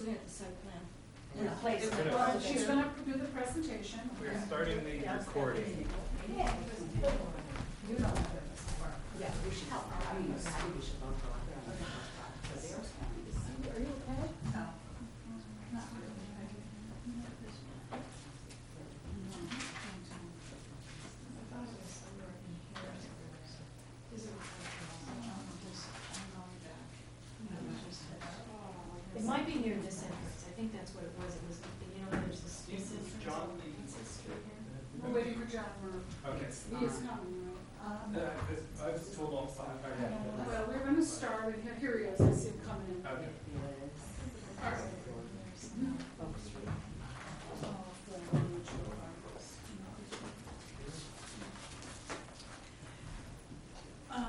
looking at the site plan. And the place. Well, she's going to do the presentation. We're starting the recording. Yeah. You don't have this. Yeah, we should help. I mean, we should both go out there. Are you okay? No. It might be near this entrance. I think that's what it was. It was, you know, there's this entrance. John We're waiting for John. Okay. He is coming. I was told all five. Well, we're going to start, and here he is. I see him coming in. Okay. All right.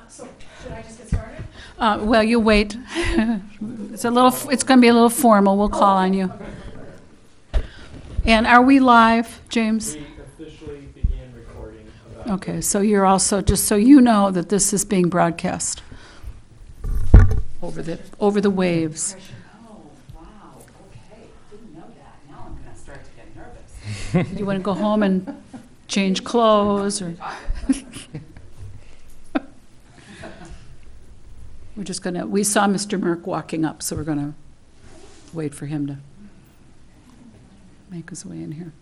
So, should I just get started? Well, you wait. It's going to be a little formal. We'll call on you. And are we live, James? We officially began recording about. Okay, so you're also, just so you know that this is being broadcast over the waves. Oh, wow, okay. Didn't know that. Now I'm going to start to get nervous. You want to go home and change clothes, or? We saw Mr. Merck walking up, so we're going to wait for him to make his way in here.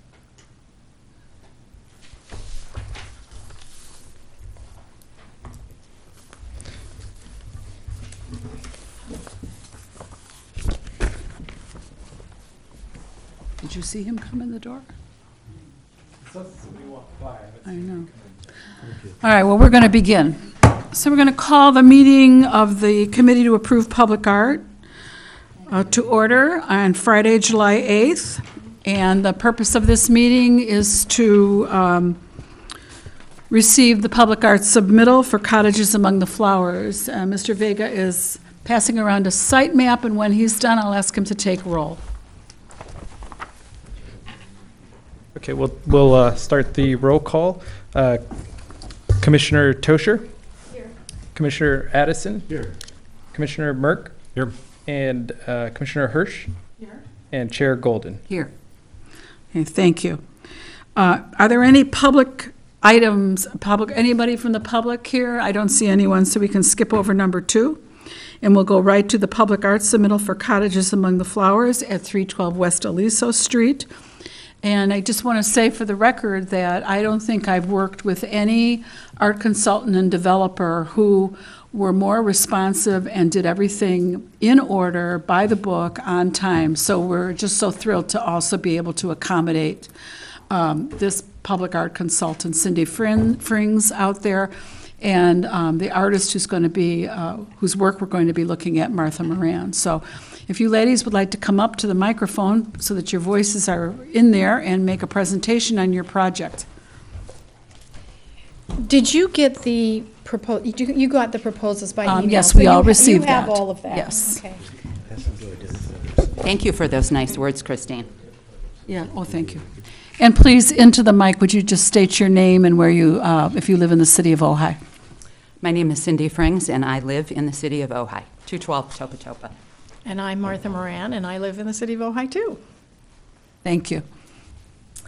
Did you see him come in the door? Somebody walked by. I know. All right, well, we're going to begin. So we're going to call the meeting of the Committee to Approve Public Art to order on Friday, July 8th. And the purpose of this meeting is to receive the public art submittal for Cottages Among the Flowers. Mr. Vega is passing around a site map, and when he's done, I'll ask him to take roll. Okay, we'll start the roll call. Commissioner Tosher. Here. Commissioner Addison. Here. Commissioner Merck. Here. And Commissioner Hirsch. Here. And Chair Golden. Here. Okay, thank you. Are there any public items, anybody from the public here? I don't see anyone, so we can skip over number 2. And we'll go right to the public art submittal for Cottages Among the Flowers at 312 West Aliso Street. And I just want to say for the record that I don't think I've worked with any art consultant and developer who were more responsive and did everything in order, by the book, on time. So we're just so thrilled to also be able to accommodate this public art consultant, Cindy Frings, out there, and the artist who's going to be, whose work we're going to be looking at, Martha Moran. So if you ladies would like to come up to the microphone so that your voices are in there and make a presentation on your project. Did you get the you got the proposals by email? Yes, so we all received that. You have all of that? Yes. Okay. Thank you for those nice words, Christine. Yeah, oh, thank you. And please, into the mic, would you just state your name and where you, if you live in the city of Ojai? My name is Cindy Frings, and I live in the city of Ojai, 212 Topa Topa. And I'm Martha Moran, and I live in the city of Ojai, too. Thank you. Do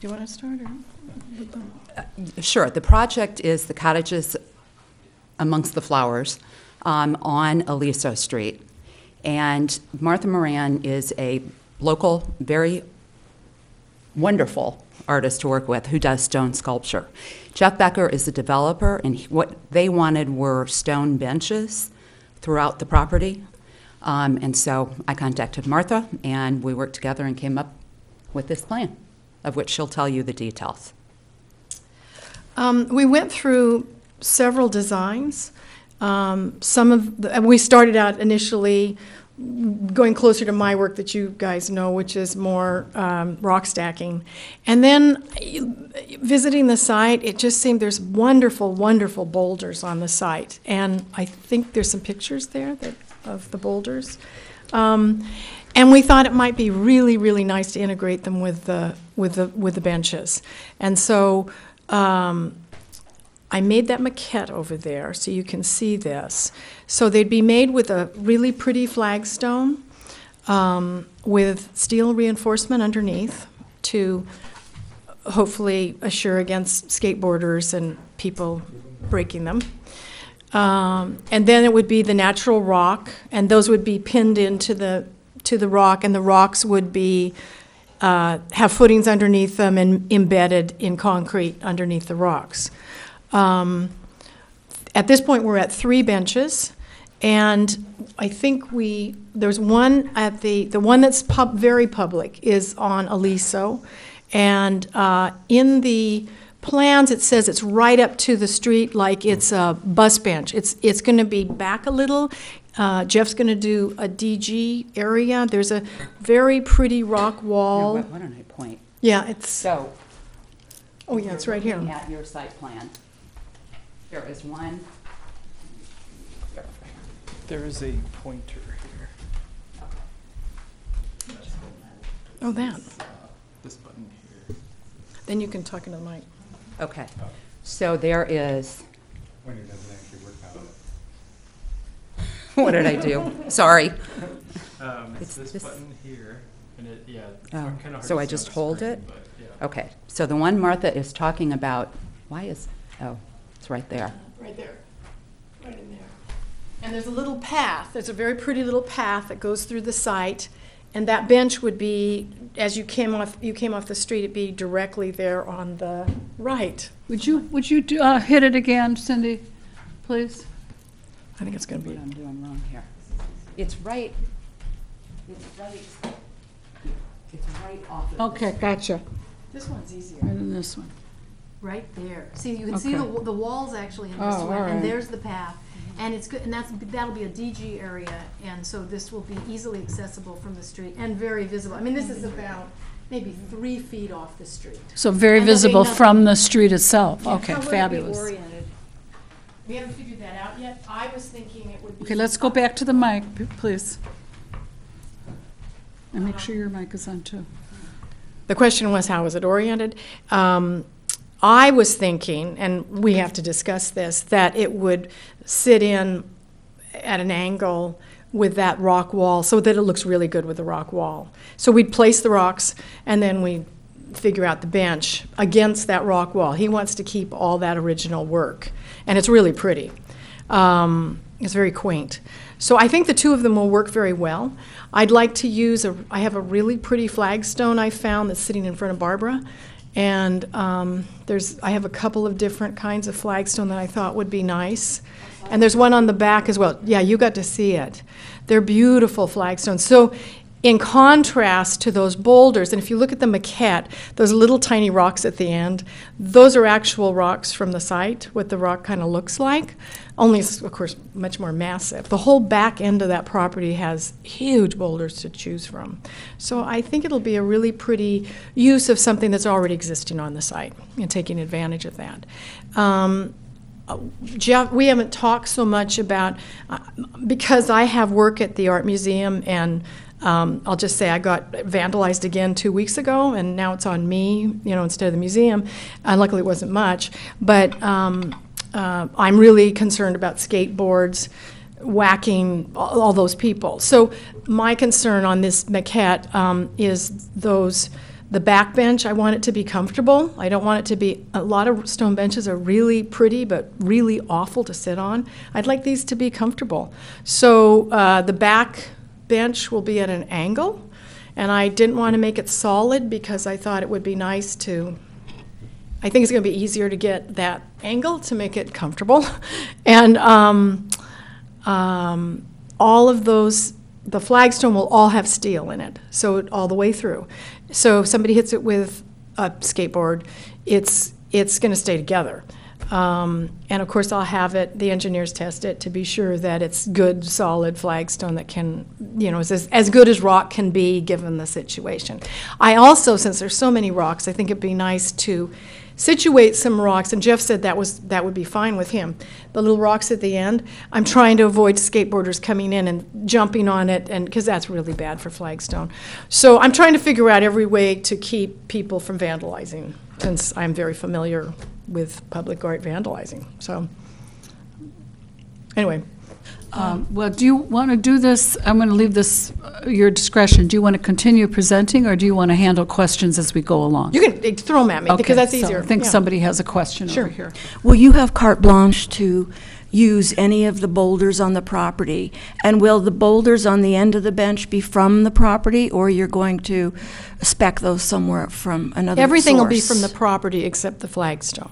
you want to start? Sure. The project is the Cottages Amongst the Flowers on Aliso Street. And Martha Moran is a local, very wonderful artist to work with who does stone sculpture. Jeff Becker is the developer, and what they wanted were stone benches throughout the property. And so I contacted Martha, and we worked together and came up with this plan, of which she'll tell you the details. We went through several designs. We started out initially going closer to my work that you guys know, which is more rock stacking. And then visiting the site, it just seemed there's wonderful, wonderful boulders on the site. And I think there's some pictures there of the boulders. And we thought it might be really, really nice to integrate them with the benches. And so I made that maquette over there so you can see this. So they'd be made with a really pretty flagstone. with steel reinforcement underneath to hopefully assure against skateboarders and people breaking them. And then it would be the natural rock, and those would be pinned into the rock, and the rocks would be have footings underneath them and embedded in concrete underneath the rocks. At this point, we're at 3 benches, and I think there's one at the one that's very public is on Aliso, and in the plans, it says it's right up to the street like it's a bus bench. It's going to be back a little. Jeff's going to do a DG area. There's a very pretty rock wall. No, why don't I point? Yeah, it's, So. oh yeah, it's right here. Looking at your site plan. There is one. There is a pointer here. Oh, that. This button here. Then you can talk into the mic. Okay. So there is, When it doesn't actually work out. what did I do? Sorry. It's It's this this- button here, and it, yeah, it's Oh, kind of hard so to I see on just the hold screen, it? but, yeah. Okay. So the one Martha is talking about, it's right there. Right there, right in there. And there's a little path, there's a very pretty little path that goes through the site, and that bench would be, as you came off the street, it'd be directly there on the right. Would you hit it again, Cindy, please? I think it's gonna What be, I'm doing wrong here. It's right off of. Okay, gotcha. this one's easier. Right in this one. Right there. See, you can see Okay. the walls actually in this Oh, one, all right. and there's the path. And it's good, and that'll be a DG area, and so this will be easily accessible from the street and very visible. I mean, this is about maybe 3 feet off the street. So very And there'll be visible nothing- from the street itself. Yeah. Okay, How would it be fabulous. oriented? We haven't figured that out yet. I was thinking it would be. Okay, let's go back to the mic, please. And make sure your mic is on too. The question was, how was it oriented? I was thinking, and we have to discuss this, that it would sit in at an angle with that rock wall so that it looks really good with the rock wall. So we'd place the rocks, and then we'd figure out the bench against that rock wall. He wants to keep all that original work, and it's really pretty. It's very quaint. So I think the two of them will work very well. I'd like to use I have a really pretty flagstone I found that's sitting in front of Barbara. And I have a couple of different kinds of flagstone that I thought would be nice. And there's one on the back as well. Yeah, you got to see it. They're beautiful flagstones. So in contrast to those boulders, and if you look at the maquette, those little tiny rocks at the end, those are actual rocks from the site, what the rock kind of looks like, only it's, of course, much more massive. The whole back end of that property has huge boulders to choose from. So I think it'll be a really pretty use of something that's already existing on the site and taking advantage of that. Jeff, we haven't talked so much about, because I have work at the art museum, and I'll just say I got vandalized again 2 weeks ago, and now it's on me, instead of the museum. Luckily, it wasn't much, but I'm really concerned about skateboards whacking all those people. So my concern on this maquette is the back bench. I want it to be comfortable. I don't want it to be, a lot of stone benches are really pretty but really awful to sit on. I'd like these to be comfortable. So the back bench will be at an angle, and I didn't want to make it solid because I thought it would be nice to, I think it's going to be easier to get that angle to make it comfortable. And all of those, the flagstone will all have steel in it, so all the way through. So if somebody hits it with a skateboard, it's going to stay together. And of course, I'll have the engineers test it to be sure that it's good, solid flagstone that can, is as good as rock can be given the situation. I also, since there's so many rocks, I think it'd be nice to situate some rocks, and Jeff said that would be fine with him. The little rocks at the end, I'm trying to avoid skateboarders coming in and jumping on it, and because that's really bad for flagstone. So I'm trying to figure out every way to keep people from vandalizing, since I'm very familiar with public art vandalizing. So anyway, Well, do you want to do this, I'm going to leave this your discretion. Do you want to continue presenting, or do you want to handle questions as we go along? You can throw them at me, because that's easier. I think Yeah. somebody has a question Sure. over here. Will you have carte blanche to use any of the boulders on the property? And will the boulders on the end of the bench be from the property, or you're going to spec those somewhere from another source? Everything will be from the property except the flagstone.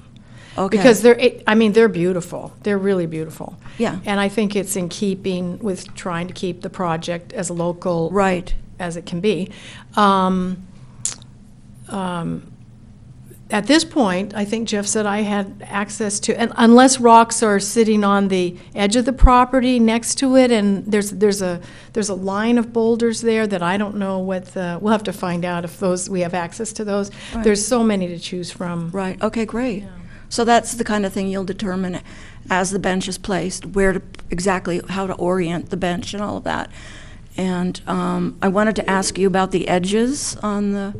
Okay. Because they're beautiful. They're really beautiful. Yeah. And I think it's in keeping with trying to keep the project as local Right. as it can be. At this point, I think Jeff said I had access to, and unless rocks are sitting on the edge of the property next to it, and there's a line of boulders there that I don't know we'll have to find out if we have access to those. Right. There's so many to choose from. Right, okay, great. So that's the kind of thing you'll determine as the bench is placed, exactly how to orient the bench and all of that. And I wanted to ask you about the edges on the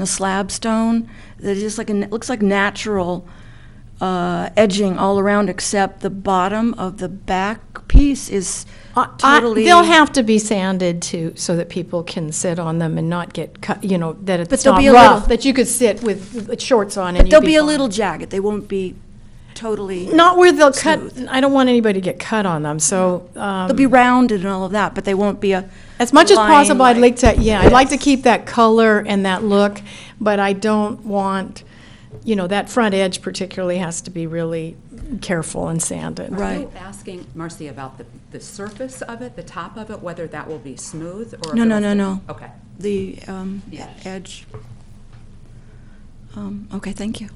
slab stone. They're just it looks like natural edging all around, except the bottom of the back piece is totally. They'll have to be sanded so that people can sit on them and not get cut, that it's there'll not be a rough, little- that you could sit with shorts on But and they'll you'd be a fine. little jagged. They won't be totally. Not where they'll cut, smooth. I don't want anybody to get cut on them, so. They'll be rounded and all of that, but they won't be a. As much as line possible, I'd like to, I'd like to this. keep that color and that look, but I don't want, that front edge particularly has to be really careful and sanded. Right. Are you asking, Marcy, about the surface of it, the top of it, whether that will be smooth or? if No, no, it'll no, fit? no. Okay. The Yeah. edge. Okay, thank you.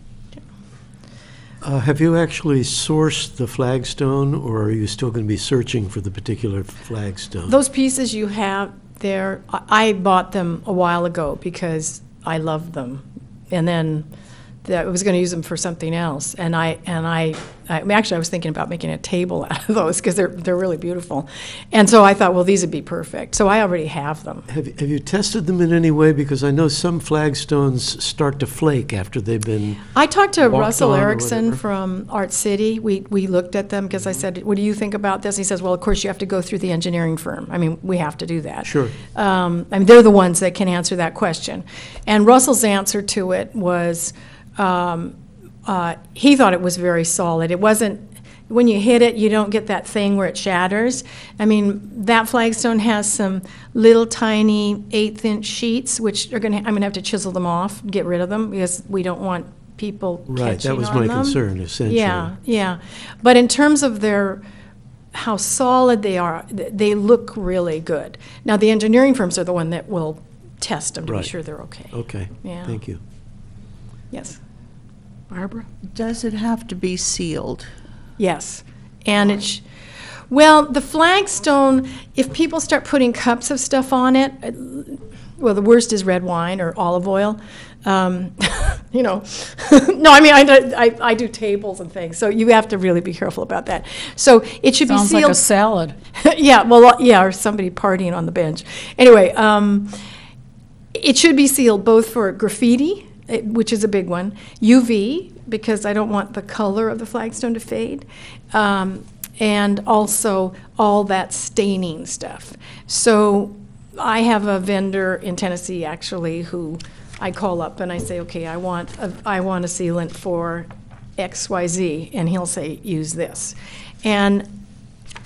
Have you actually sourced the flagstone, or are you still going to be searching for the particular flagstone? Those pieces you have there, I bought them a while ago because I loved them. And then I was going to use them for something else. And actually, I was thinking about making a table out of those because they're really beautiful. And so I thought, well, these would be perfect. So I already have them. Have you tested them in any way? Because I know some flagstones start to flake after they've been. I talked to Walked Russell on or Erickson whatever. from Art City. We looked at them because I said, what do you think about this? He says, well, of course, you have to go through the engineering firm. I mean, we have to do that. Sure. They're the ones that can answer that question. And Russell's answer to it was, he thought it was very solid. It wasn't, when you hit it, you don't get that thing where it shatters. I mean, that flagstone has some little tiny 1/8-inch sheets, which I'm gonna have to chisel them off, get rid of them, because we don't want people Right, catching that was on my them. concern, essentially. Yeah. But in terms of how solid they are, they look really good. Now, the engineering firms are the one that will test them to be Right. sure they're okay. Okay, Yeah. thank you. Yes. Barbara? Does it have to be sealed? Yes, and well, the flagstone, if people start putting cups of stuff on it, well, the worst is red wine or olive oil. No, I mean, I do tables and things, so you have to really be careful about that. So it should be Sounds sealed. like a salad. Yeah, or somebody partying on the bench. Anyway, it should be sealed both for graffiti, which is a big one, UV, because I don't want the color of the flagstone to fade, and also all that staining stuff. So I have a vendor in Tennessee, actually, who I call up and I say, okay, I want a sealant for XYZ, and he'll say, use this. And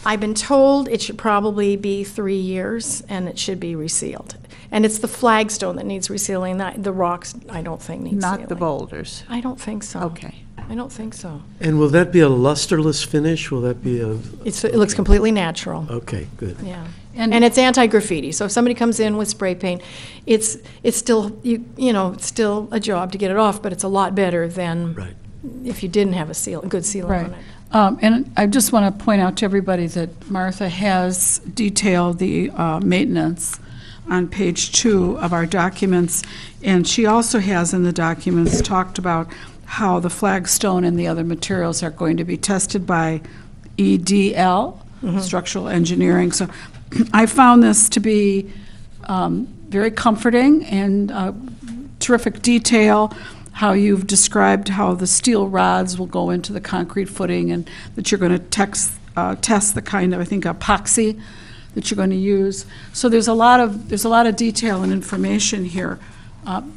I've been told it should probably be 3 years, and it should be resealed. And it's the flagstone that needs resealing. The rocks, I don't think need sealing. Not the boulders? I don't think so. Okay. I don't think so. And will that be a lusterless finish? Will that be a, It looks completely natural. okay, good. Yeah. And- And it's anti-graffiti. So if somebody comes in with spray paint, it's still, it's still a job to get it off, but it's a lot better than Right. if you didn't have a good sealant Right. on it. And I just want to point out to everybody that Martha has detailed the maintenance on page 2 of our documents, and she also has in the documents talked about how the flagstone and the other materials are going to be tested by EDL, structural engineering. So I found this to be very comforting and terrific detail, how you've described how the steel rods will go into the concrete footing, and that you're going to test the kind of, I think, epoxy that you're going to use. So there's a lot of detail and information here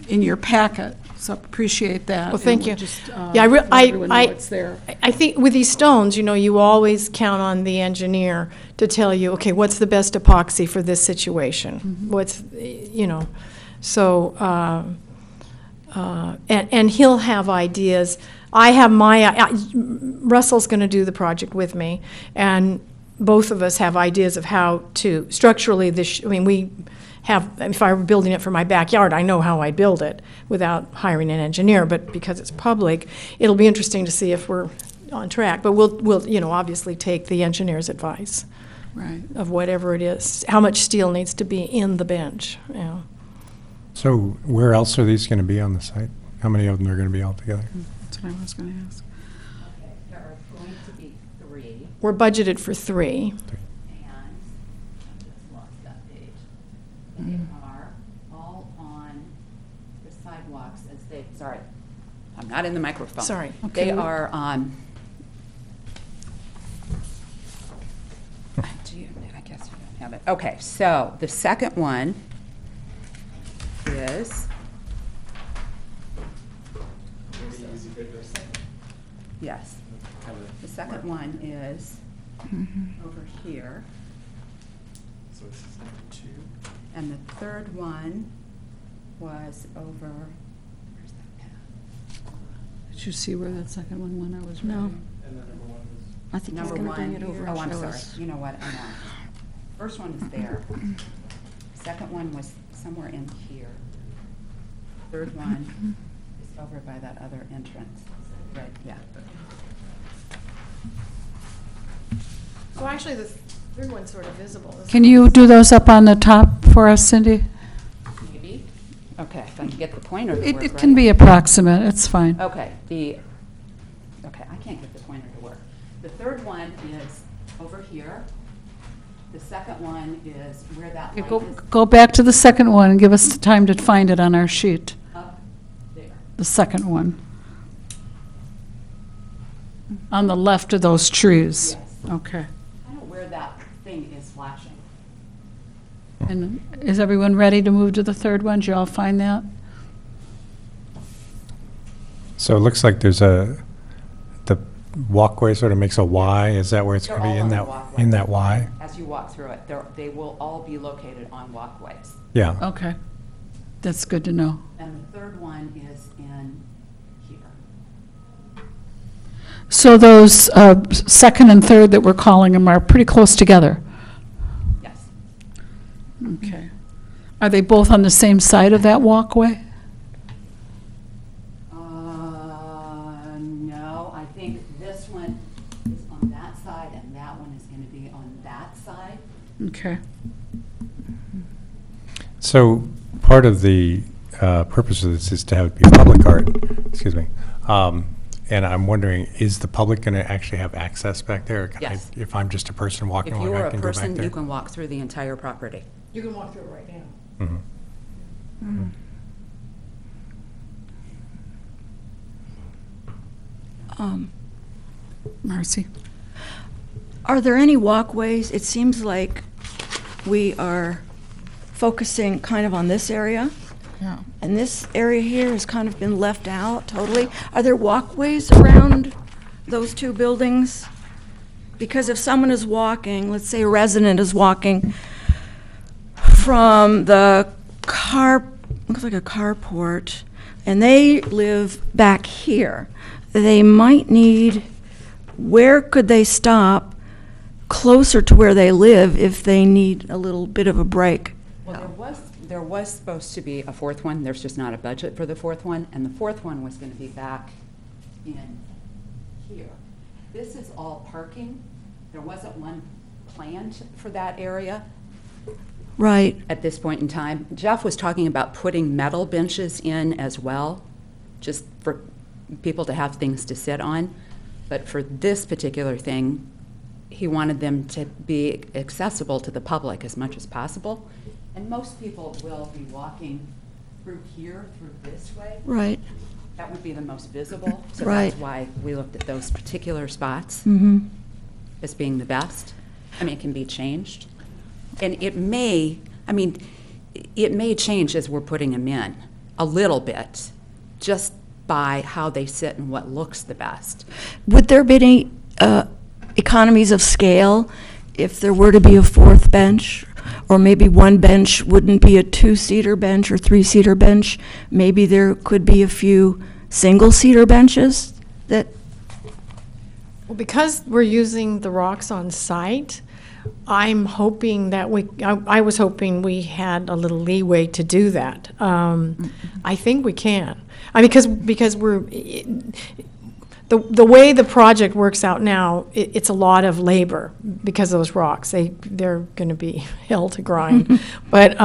in your packet, so appreciate that. Well, thank And we'll you. just, Yeah, let everyone know it's there. I think with these stones, you know, you always count on the engineer to tell you, okay, what's the best epoxy for this situation? What's, you know, so, and he'll have ideas. I have Russell's going to do the project with me, and both of us have ideas of how to, structurally, I mean, we have, if I were building it for my backyard, I know how I'd build it without hiring an engineer, but because it's public, it'll be interesting to see if we're on track. But we'll, you know, obviously take the engineer's advice Right. of whatever it is, how much steel needs to be in the bench, you know. So where else are these going to be on the site? How many of them are going to be altogether? That's what I was going to ask. Okay, there are going to be 3, We're budgeted for 3. and I just lost that page. They are all on the sidewalks as they, sorry, I'm not in the microphone. Sorry. They are on, I guess you don't have it. Okay, so the second one is, yes, the second one is over here. So this is number 2. And the third one was over, where's that path? Did you see where that second one went? I was No. reading. And then number 1 was I think he's Number going to bring one, it over oh, and I'm show sorry. us. You know what, I'm on. First one is there. Second one was somewhere in here. Third one is over by that other entrance. Right, yeah. So actually, the third one's sort of visible. isn't Can it? you do those up on the top for us, Cindy? Maybe. Okay, if I can get the pointer to work, It can right? be approximate, it's fine. Okay, okay, I can't get the pointer to work. The third one is over here. The second one is where that light is Go back to the second one and give us the time to find it on our sheet, up there. the second one. On the left of those trees. Yes. Okay. I don't know where that thing is flashing. And is everyone ready to move to the third one? Did you all find that? So it looks like there's the walkway sort of makes a Y. Is that where it's They're going to be all in on the that, walkway. in that Y? As you walk through it, they will all be located on walkways. Yeah. Okay. That's good to know. And the third one is in here. So those second and third that we're calling them are pretty close together? Yes. Okay. Are they both on the same side of that walkway? No, I think this one is on that side and that one is going to be on that side. Okay. So part of the purpose of this is to have it be public art, excuse me. And I'm wondering, is the public going to actually have access back there? Can I- Yes. If I'm just a person walking If along, you are I a can go back person, there? you can walk through the entire property. You can walk through it right now. Mhm. Marcy? Are there any walkways? It seems like we are focusing kind of on this area. Yeah. And this area here has kind of been left out totally. Are there walkways around those two buildings? Because if someone is walking, let's say a resident is walking from the looks like a carport, and they live back here, they might need, where could they stop closer to where they live if they need a little bit of a break? Well, there was supposed to be a fourth one. There's just not a budget for the fourth one. And the fourth one was going to be back in here. This is all parking. There wasn't one planned for that area Right. at this point in time. Jeff was talking about putting metal benches in as well, just for people to have things to sit on. But for this particular thing, he wanted them to be accessible to the public as much as possible. And most people will be walking through here, through this way. Right. That would be the most visible, so Right. that's why we looked at those particular spots Mm-hmm. as being the best. I mean, it can be changed. And it may, I mean, it may change as we're putting them in, a little bit, just by how they sit and what looks the best. Would there be any economies of scale if there were to be a fourth bench? Or maybe one bench wouldn't be a two-seater bench or three-seater bench? Maybe there could be a few single-seater benches that, Well, because we're using the rocks on site, I'm hoping that I was hoping we had a little leeway to do that. I think we can. Because we're, the way the project works out now, it's a lot of labor because of those rocks. They're going to be hell to grind. But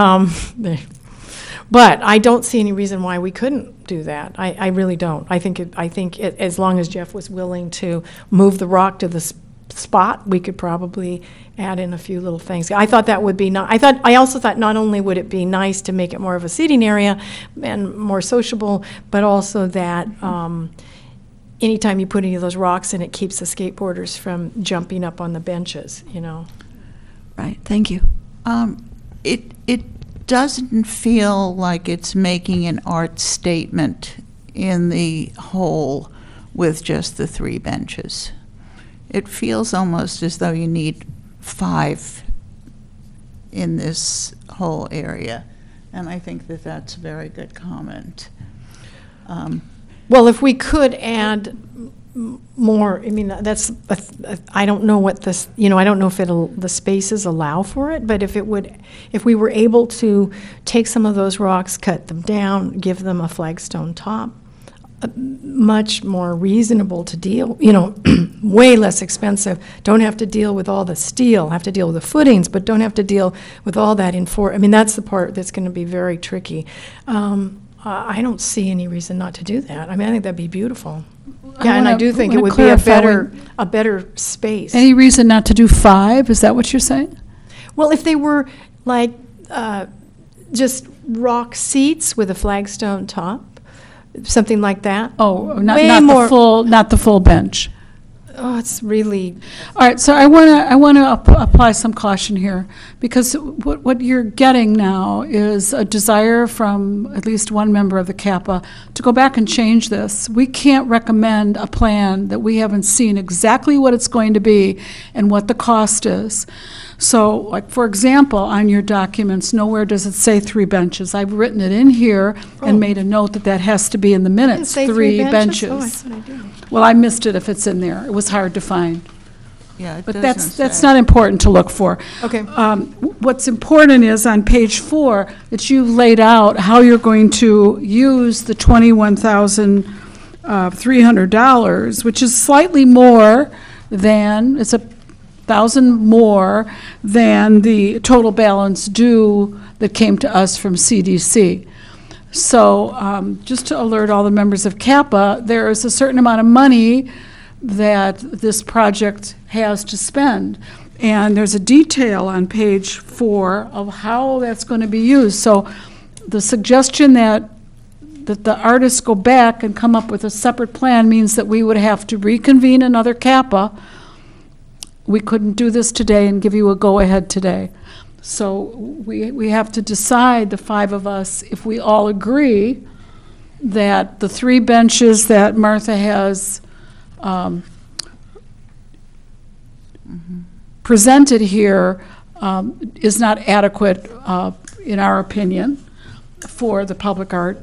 I don't see any reason why we couldn't do that. I really don't. I think as long as Jeff was willing to move the rock to the spot, we could probably add in a few little things. I thought that would be I also thought not only would it be nice to make it more of a seating area and more sociable, but also that anytime you put any of those rocks in, it keeps the skateboarders from jumping up on the benches, you know. right, thank you. It doesn't feel like it's making an art statement in the whole with just the 3 benches. It feels almost as though you need 5 in this whole area, and I think that that's a very good comment. Well, if we could add more, I mean, that's, I don't know what this, I don't know if the spaces allow for it, but if we were able to take some of those rocks, cut them down, give them a flagstone top, much more reasonable to deal, way less expensive, don't have to deal with all the steel, have to deal with the footings, but don't have to deal with all that I mean, that's the part that's going to be very tricky. I don't see any reason not to do that. I mean, I think that'd be beautiful. Yeah, and I do think it would be a better space. Any reason not to do 5? Is that what you're saying? Well, if they were like just rock seats with a flagstone top, something like that. Oh, not the full bench. Oh, it's really. All right, so I want to apply some caution here, because what you're getting now is a desire from at least one member of the CAPA to go back and change this. We can't recommend a plan that we haven't seen exactly what it's going to be and what the cost is. So, like, for example, on your documents, nowhere does it say 3 benches. I've written it in here and made a note that has to be in the minutes, 3 benches. Oh, I thought I did. Well, I missed it if it's in there. It was hard to find. Yeah, it But doesn't that's say. not important to look for. Okay. What's important is on page 4 that you've laid out how you're going to use the $21,300, which is slightly more than, it's $1,000 more than the total balance due that came to us from CDC. So just to alert all the members of CAPA, there is a certain amount of money that this project has to spend. And there's a detail on page 4 of how that's going to be used. So the suggestion that the artists go back and come up with a separate plan means that we would have to reconvene another CAPA. We couldn't do this today and give you a go-ahead today. So we have to decide, the 5 of us, if we all agree that the 3 benches that Martha has presented here is not adequate, in our opinion, for the public art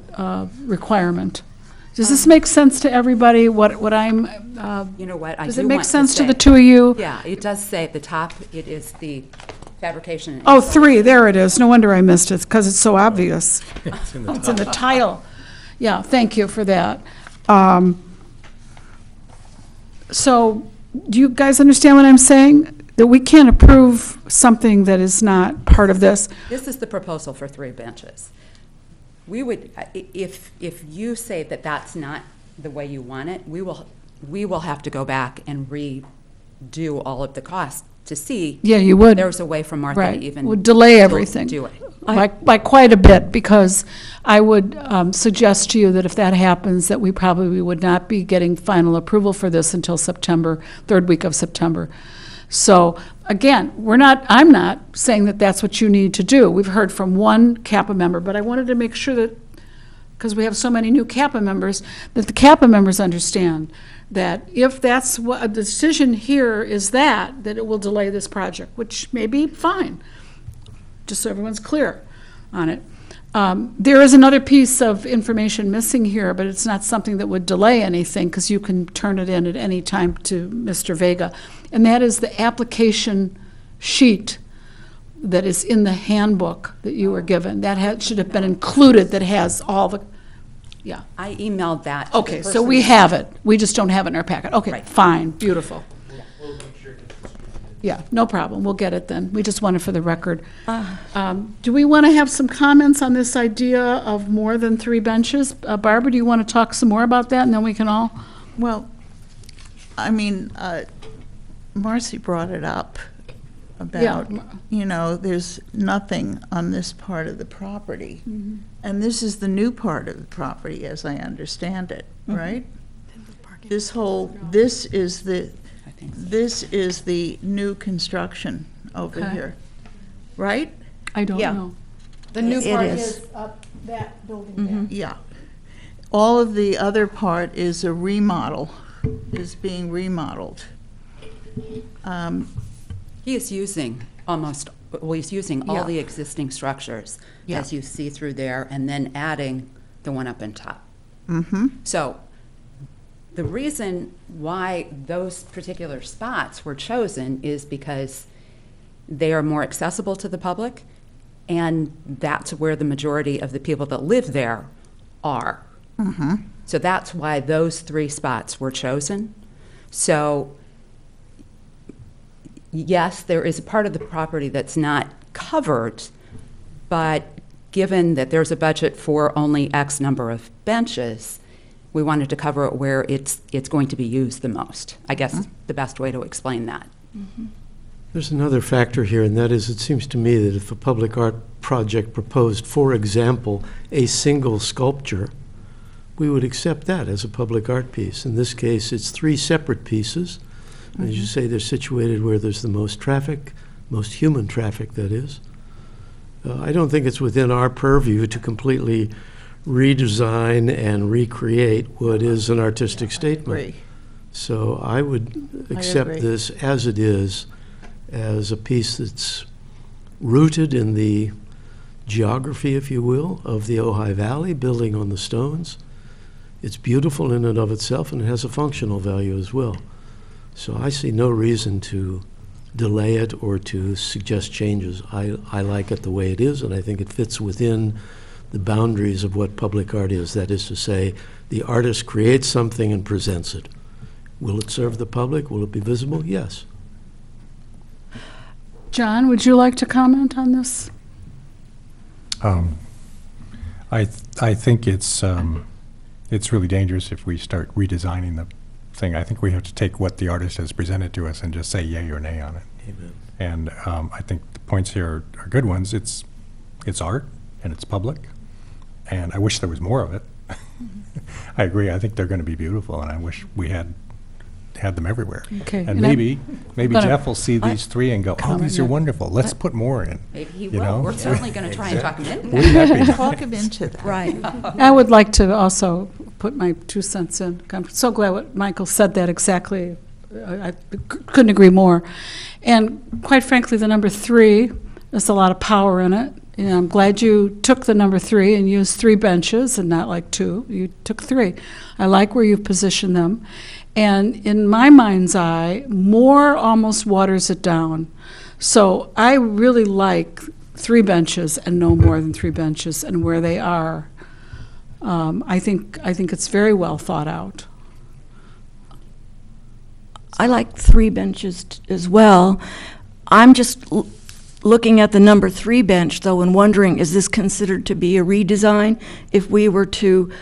requirement. Does this make sense to everybody, what I'm, You know what, I does do it make want sense to say- the 2 of you? Yeah, it does say at the top, it is the fabrication. and Oh, 3, there it is. No wonder I missed it, because it's so obvious. It's in the It's in the title. Yeah, thank you for that. So, do you guys understand what I'm saying? That we can't approve something that is not part of this? This is the proposal for 3 benches. We would, if you say that that's not the way you want it, we will have to go back and redo all of the costs to see. Yeah, you would. There's a way for Martha Right. to even. Would delay to everything. Do it. by quite a bit, because I would suggest to you that if that happens, that we probably would not be getting final approval for this until September, third week of September. So, again, I'm not saying that that's what you need to do. We've heard from one CAPA member, but I wanted to make sure that, because we have so many new CAPA members, that the CAPA members understand that if that's what a decision here is, that it will delay this project, which may be fine, just so everyone's clear on it. There is another piece of information missing here, but it's not something that would delay anything, because you can turn it in at any time to Mr. Vega, and that is the application sheet that is in the handbook that you were given. That should have been included, that has all the, yeah. I emailed that to the Okay, so person we who- have it. We just don't have it in our packet. Okay, Right. fine, beautiful. Yeah, no problem. We'll get it then. We just want it for the record. Do we want to have some comments on this idea of more than 3 benches? Barbara, do you want to talk some more about that, and then we can all? Well, I mean, Marcy brought it up about, there's nothing on this part of the property. Mm-hmm. And this is the new part of the property, as I understand it, right? This is the new construction over Okay. here, right? I don't Yeah. know. The new It part is. is up that building there. Yeah. All of the other part is a remodel, is being remodeled. He is using he's using all Yeah. the existing structures, Yeah. as you see through there, and then adding the one up on top. Mm-hmm. So the reason why those particular spots were chosen is because they are more accessible to the public, and that's where the majority of the people that live there are. Mm-hmm. So that's why those 3 spots were chosen. So yes, there is a part of the property that's not covered, but given that there's a budget for only X number of benches, we wanted to cover it where it's going to be used the most. I guess the best way to explain that. There's another factor here, and that is, it seems to me that if a public art project proposed, for example, a single sculpture, we would accept that as a public art piece. In this case, it's 3 separate pieces. And as you say, they're situated where there's the most traffic, most human traffic, that is. I don't think it's within our purview to completely redesign and recreate what is an artistic statement. Agree. So I would I accept agree. this as it is, as a piece that's rooted in the geography, if you will, of the Ojai Valley, building on the stones. It's beautiful in and of itself, and it has a functional value as well. So I see no reason to delay it or to suggest changes. I like it the way it is, and I think it fits within the boundaries of what public art is. That is to say, the artist creates something and presents it. Will it serve the public? Will it be visible? Yes. John, would you like to comment on this? I think it's really dangerous if we start redesigning the thing. I think we have to take what the artist has presented to us and just say yay or nay on it. Amen. And I think the points here are good ones. It's art and it's public, and I wish there was more of it. I agree. I think they're going to be beautiful, and I wish we had them everywhere. Okay. And and maybe gonna- Jeff will see these 3 and go, oh, these are wonderful. Let's put more in. Maybe he You will. know? We're certainly going to try and talk him into that. Wouldn't that be Talk him into that. Right. I would like to also put my 2 cents in. I'm so glad what Michael said that exactly. I couldn't agree more. And quite frankly, the number 3, there's a lot of power in it. And I'm glad you took the number 3 and used 3 benches and not like 2. You took 3. I like where you've positioned them. And in my mind's eye, more almost waters it down. So I really like 3 benches and no more than 3 benches and where they are. I think it's very well thought out. I like 3 benches as well. I'm just looking at the number 3 bench, though, and wondering, is this considered to be a redesign? If we were to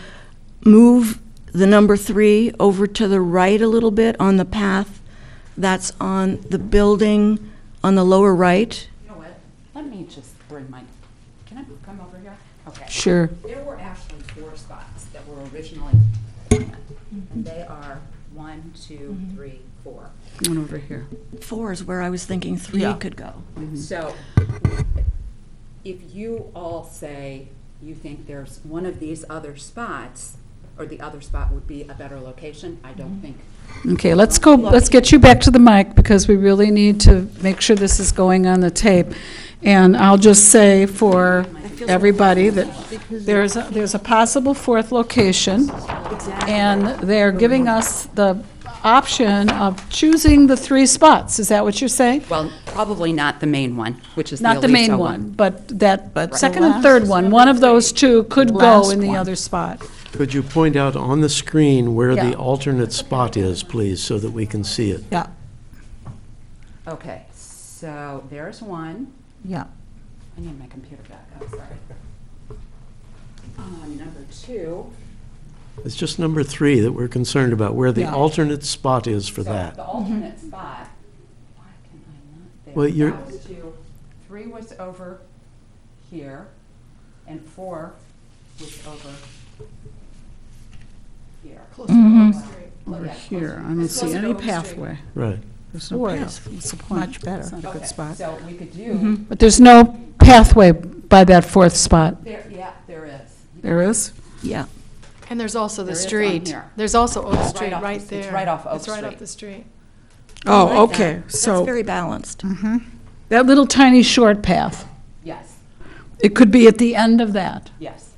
move the number 3 over to the right a little bit on the path that's on the building on the lower right. You know what? Let me just bring my can I come over here? Okay. Sure. There were actually 4 spots that were originally planned. And they are 1, 2, 3, 4. One over here. 4 is where I was thinking 3 Yeah. could go. So if you all say you think there's one of these other spots, or the other spot would be a better location, I don't think. Okay, let's get you back to the mic, because we really need to make sure this is going on the tape. And I'll just say for everybody that there's a possible 4th location, and they're giving us the option of choosing the 3 spots. Is that what you're saying? Well, probably not the main one, which is the Not the Aliso main one, but that But the second and last- third one of those 2 could go Last in the one. other spot. Could you point out on the screen where Yeah. the alternate spot is, please, so that we can see it? Yeah. Okay, so there's one. Yeah. I need my computer back up, sorry. Number 2. It's just number 3 that we're concerned about, where the Yeah. alternate spot is for So that. the alternate spot, why can I not? There. Well, you're- That was 2. 3 was over here, and 4 was over here. Closer to Oak Street. Over Yeah, here, I don't It's see closer to any Oak Street. pathway. Right. There's no Four path. is What's the point? much better. It's not a good Okay, spot. so we could do, But there's no pathway by that 4th spot. there, yeah, there is. There is? Yeah. And there's also the There is on street. here. There's also Oak Right Street off the- right it's there. right off Oak It's right off Street. the street. Oh, like okay, that. That's so very balanced. that little tiny short path, Yes, it could be at the end of that. yes.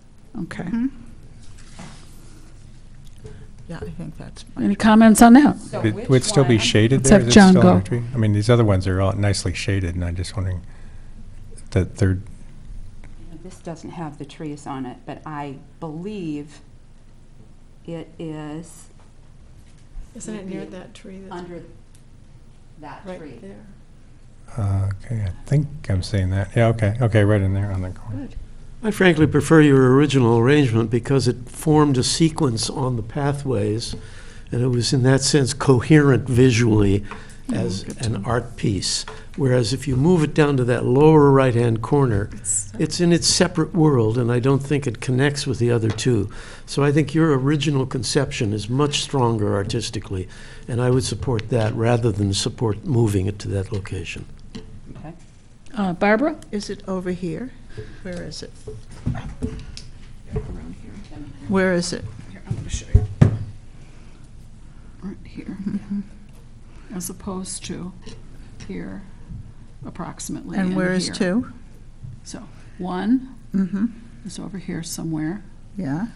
Okay. Yeah, I think that's. Any comments on that? So It which would still be one- shaded Let's there? have Is it John still go. under tree? I mean, these other ones are all nicely shaded, and I'm just wondering, the third, This doesn't have the trees on it, but I believe it is Isn't it near that tree that's under that tree. right there? okay, I think I'm saying that. Yeah, okay, right in there on the corner. I frankly prefer your original arrangement because it formed a sequence on the pathways, and it was in that sense coherent visually as an art piece. Whereas if you move it down to that lower right-hand corner, it's in its separate world, and I don't think it connects with the other 2. So I think your original conception is much stronger artistically, and I would support that rather than support moving it to that location. Okay. Barbara? Is it over here? Where is it? Where is it? Here, I'm going to show you. Right here. As opposed to here, approximately. And where is here. 2? So 1 Mm-hmm. is over here somewhere. Yeah.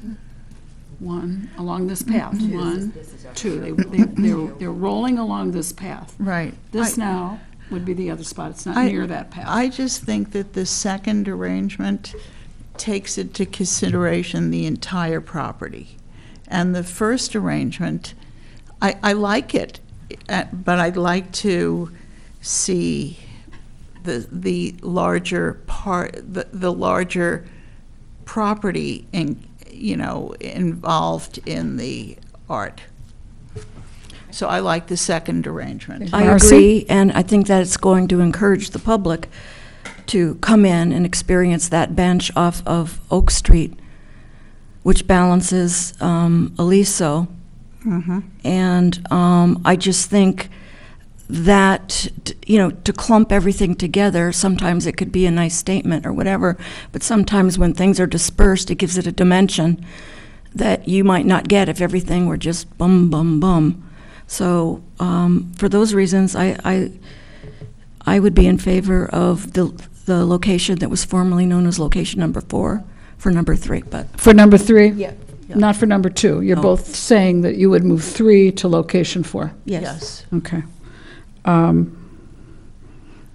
1 along this path. Mm-hmm. 1, This is over 2. They're rolling along this path. Right. This I- now would be the other spot. It's not I- near that path. I just think that the second arrangement takes into consideration the entire property. And the first arrangement, I like it, but I'd like to see the larger part, the larger property involved in the art. So I like the second arrangement. I Marcy? agree, and I think that it's going to encourage the public to come in and experience that bench off of Oak Street, which balances Aliso. Mhm. And I just think that, to clump everything together, sometimes it could be a nice statement or whatever, but sometimes when things are dispersed, it gives it a dimension that you might not get if everything were just bum, bum, bum. So for those reasons, I would be in favor of the location that was formerly known as location number 4 for number 3, but. For number 3? Yeah. Not for number 2. You're No. both saying that you would move 3 to location 4. Yes. Okay.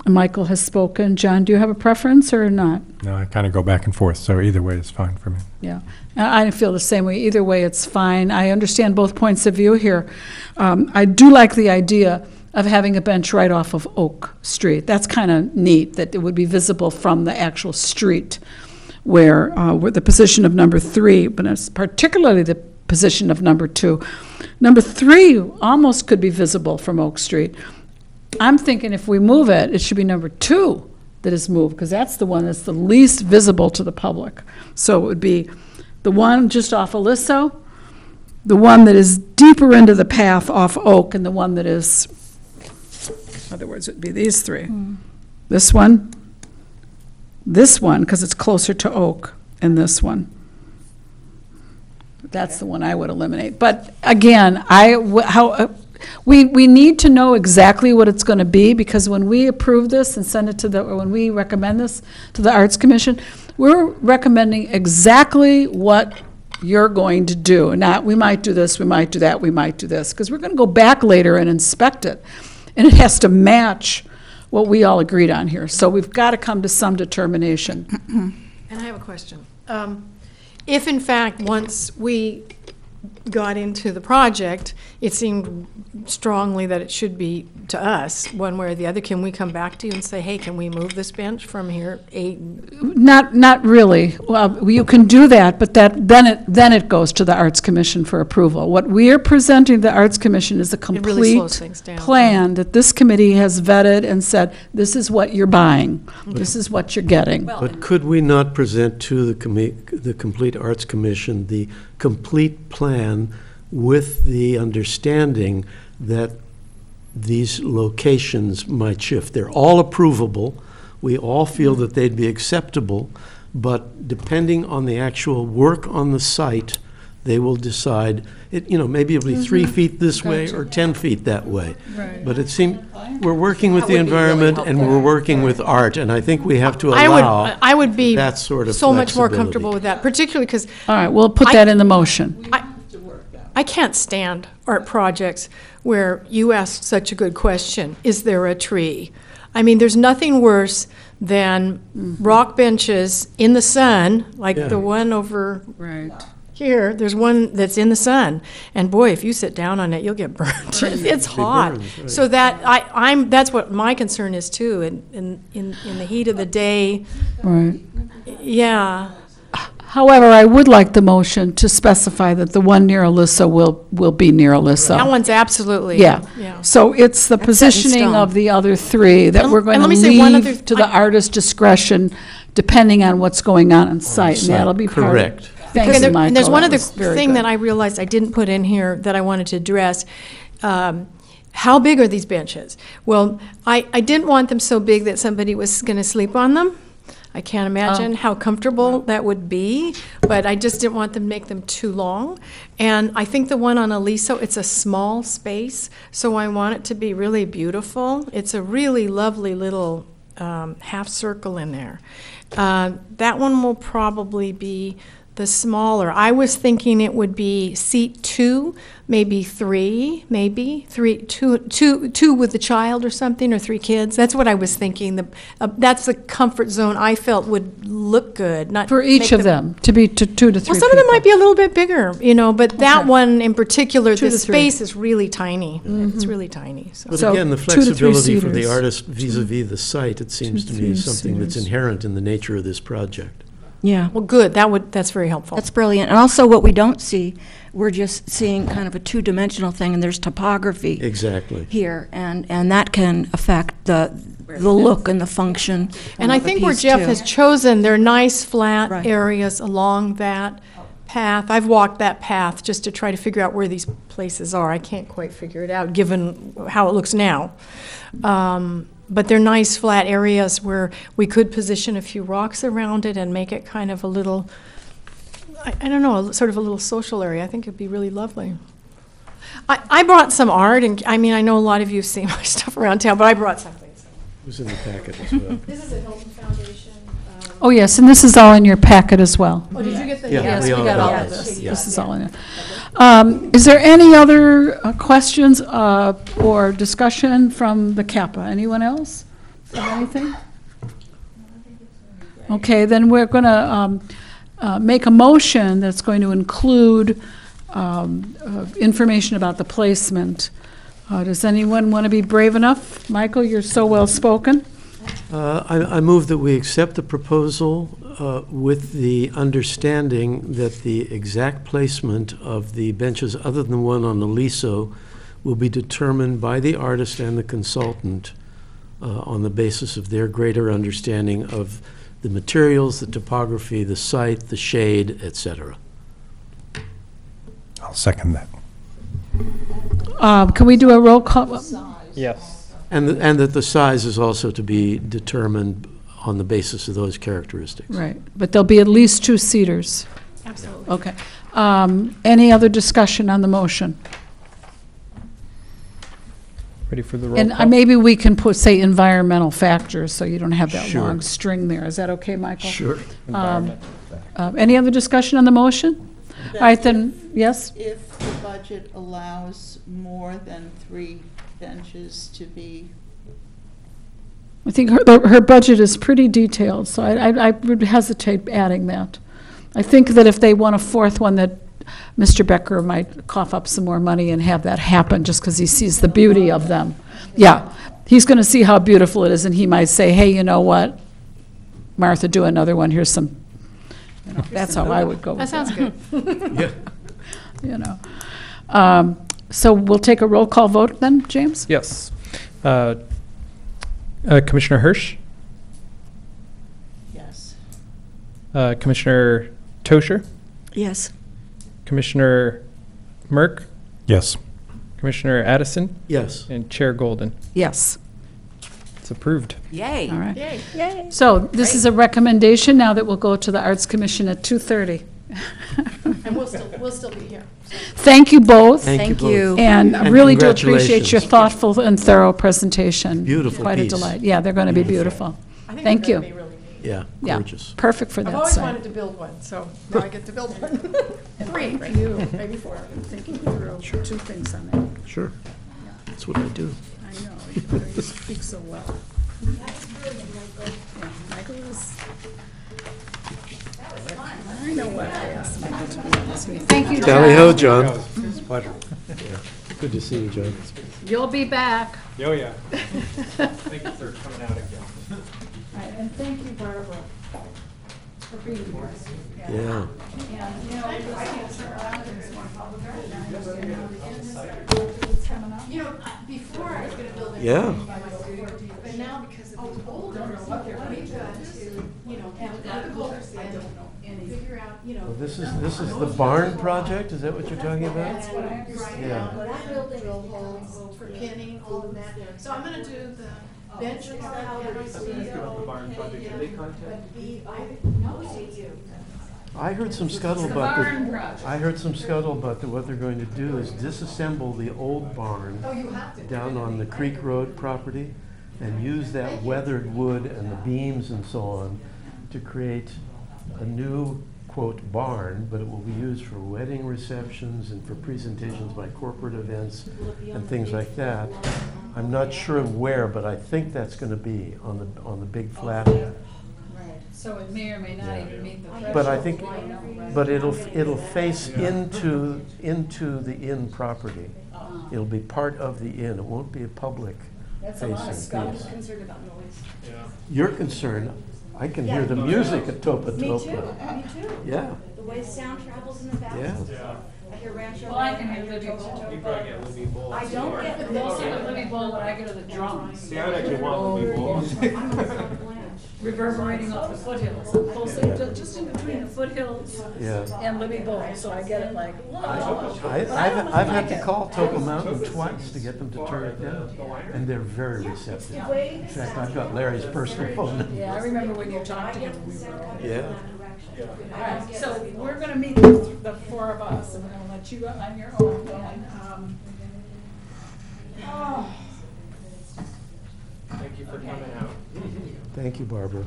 Michael has spoken. John, do you have a preference or not? No, I kind of go back and forth, so either way is fine for me. Yeah, I feel the same way. Either way, it's fine. I understand both points of view here. I do like the idea of having a bench right off of Oak Street. That's kind of neat, that it would be visible from the actual street where the position of number 3, but it's particularly the position of number 2. Number 3 almost could be visible from Oak Street. I'm thinking if we move it, it should be number 2 that is moved, because that's the one that's the least visible to the public. So it would be the one just off Aliso, the one that is deeper into the path off Oak, and the one that is, in other words, it would be these three. This one, because it's closer to Oak, and this one. That's the one I would eliminate. But again, we need to know exactly what it's going to be, because when we approve this and send it to or when we recommend this to the Arts Commission, we're recommending exactly what you're going to do. Not, we might do this, we might do that, we might do this, because we're going to go back later and inspect it. And it has to match what we all agreed on here. So we've got to come to some determination. And I have a question. If in fact, once we got into the project, it seemed strongly that it should be to us, one way or the other, can we come back to you and say, hey, can we move this bench from here? Not really. Well, you can do that, but then it goes to the Arts Commission for approval. What we are presenting to the Arts Commission is a really slows complete things down. plan that this committee has vetted and said, this is what you're buying, this is what you're getting. But could we not present to the Complete Arts Commission the complete plan with the understanding that these locations might shift? They're all approvable. We all feel that they'd be acceptable, but depending on the actual work on the site, they will decide, maybe it'll be 3 feet this way or 10 feet that way. Right. But it seems, we're working with the That would be really environment and helpful. we're working with art, and I think we have to allow I would be that sort of so much more flexibility. comfortable with that, particularly because All right, we'll put that in the motion. I can't stand art projects where you ask such a good question, is there a tree? I mean, there's nothing worse than rock benches in the sun, like Yeah. the one over Right. here. There's one that's in the sun, and boy, if you sit down on it, you'll get burnt. It's hot. burns, right. So that's what my concern is too, in the heat of the day. Right. Yeah. However, I would like the motion to specify that the one near Alyssa will be near Alyssa. That one's absolutely. Yeah. Yeah. So it's the That's set in positioning stone. of the other three that And- we're going and to let me say one other- leave to the artist's discretion, depending on what's going on site, and that'll be part of. Correct. Thank Okay, you, Michael. and there's one That other was very thing good. that I realized I didn't put in here that I wanted to address. How big are these benches? Well, I didn't want them so big that somebody was going to sleep on them. I can't imagine how comfortable that would be, but I just didn't want them to make them too long. And I think the one on Aliso, it's a small space, so I want it to be really beautiful. It's a really lovely little half circle in there. That one will probably be the smaller. I was thinking it would be seat 2, maybe 3, two with the child or something, or 3 kids. That's what I was thinking. That's the comfort zone I felt would look good. Not For each make of them, to be 2 to 3 Well, some of them people. might be a little bit bigger, but that Okay. one in particular, 2 the to 3. space is really tiny. It's really tiny. So. But So again, the 2 to 3 flexibility for the seaters. artist vis-à-vis the site, it seems to me, is 2 something that's seaters. inherent in the nature of this project. Yeah. Well, good. That's very helpful. That's brilliant. And also what we don't see, we're just seeing kind of a two-dimensional thing, and there's topography Exactly. here, and that can affect the look and the function. And I of a think where piece, Jeff too. has chosen, they're nice flat Right. areas along that path. I've walked that path just to try to figure out where these places are. I can't quite figure it out, given how it looks now. But they're nice flat areas where we could position a few rocks around it and make it kind of a little, I don't know, sort of a little social area. I think it'd be really lovely. I brought some art, and I mean, I know a lot of you see my stuff around town, but I brought something. It was in the packet as well. This is a Hilton Foundation. Oh, yes, and this is all in your packet as well. Oh, did you get the? Yeah, Yes, we we all got got all of this, this. yeah. This is all in it. Is there any other questions or discussion from the CAPA? Anyone else have anything? Okay, then we're going to make a motion that's going to include information about the placement. Does anyone want to be brave enough? Michael, you're so well-spoken. I move that we accept the proposal with the understanding that the exact placement of the benches, other than the one on the Liso, will be determined by the artist and the consultant on the basis of their greater understanding of the materials, the topography, the site, the shade, etc. I'll second that. Can we do a roll call? Yes. And that the size is also to be determined on the basis of those characteristics. Right, but there'll be at least 2 seaters. Absolutely. Okay. Any other discussion on the motion? Ready for the roll And call? maybe we can put, say, environmental factors, so you don't have that Sure. long string there. Is that okay, Michael? Sure. Environmental. Any other discussion on the motion? All right, then, yes? If the budget allows more than 3 benches to be, I think her budget is pretty detailed, so I would hesitate adding that. I think that if they want a 4th one, that Mr. Becker might cough up some more money and have that happen, just because he sees the beauty of them. Yeah, he's going to see how beautiful it is, and he might say, hey, you know what, Martha, do another one, here's some, you know, that's how I would go with That that. sounds good. Yeah. You know. So we'll take a roll call vote then, James? Yes. Commissioner Hirsch, yes. Commissioner Tosher, Yes. Commissioner Merck, Yes. Commissioner Addison, Yes. and Chair Golden. Yes. It's approved. Yay. All right. Yay. So this is a recommendation now that we'll go to the Arts Commission at 2:30. And we'll still be here. Thank you both. Thank both. you. And I And really do appreciate your congratulations. thoughtful and thorough presentation. Beautiful Quite a piece. delight. Yeah, they're going to be beautiful. I think Thank they're you. gonna be really neat. Yeah, Yeah, gorgeous. perfect for I've that always site. wanted to build one, so now I get to build one. 3, Thank you. Maybe 4. Thinking through 2 things on that. Sure. That's what I do. I know, you speak so well. Yeah, Michael is. I know what I asked Michael to be honest with you. Thank you, Tally John. ho, John. It's a pleasure. Good to see you, John. You'll be back. Oh, yeah. Thank you for coming out again. All right, and thank you, Barbara, for being here. Yeah. And, you know, we just can't turn around and it's more public art, and I understand how the it's coming up. You know, before I was gonna build it Yeah. by my studio, but now because of the older, we've got to, you know, have the goals and figure out, you know. Well, this is the barn project, is that what you're talking about? That's what I understand. Yeah. That building drill holes for pinning, all of that. So I'm gonna do the bench and stuff, and my studio. The barn project, did they contact? I heard some scuttlebutt that what they're going to do is disassemble the old barn Oh, you have to. down on the Creek Road property and use that weathered wood and the beams and so on to create a new, quote, barn, but it will be used for wedding receptions and for presentations by corporate events and things like that. I'm not sure where, but I think that's going to be on the big flat. So it may or may not even meet the threshold. But I think, but it'll face into the inn property. It'll be part of the inn. It won't be a public facing piece. Concerned about noise. You're concerned, I can hear the music at Topa Topa. Me too. Yeah, The way sound travels in the valley. yeah. I hear Rancho. Well, I can hear Libby Bowl. You probably get Libby Bowl. I don't get Mostly with Libby Bowl, when I get to the drums. See, I would actually want Libby Bowl. Reverberating off the foothills, closely, just in between the foothills Yeah. and Libby Bowl, so I get it like, whoa. I've had to call Topa Mountain twice to get them to turn it down, and they're very receptive. In fact, I've got Larry's personal phone number. Yeah, I remember when you talked to him, we were all. Yeah. All right, so we're gonna meet the 4 of us, and we're gonna let you go on your own, and, oh. Thank you for coming out. Thank you, Barbara.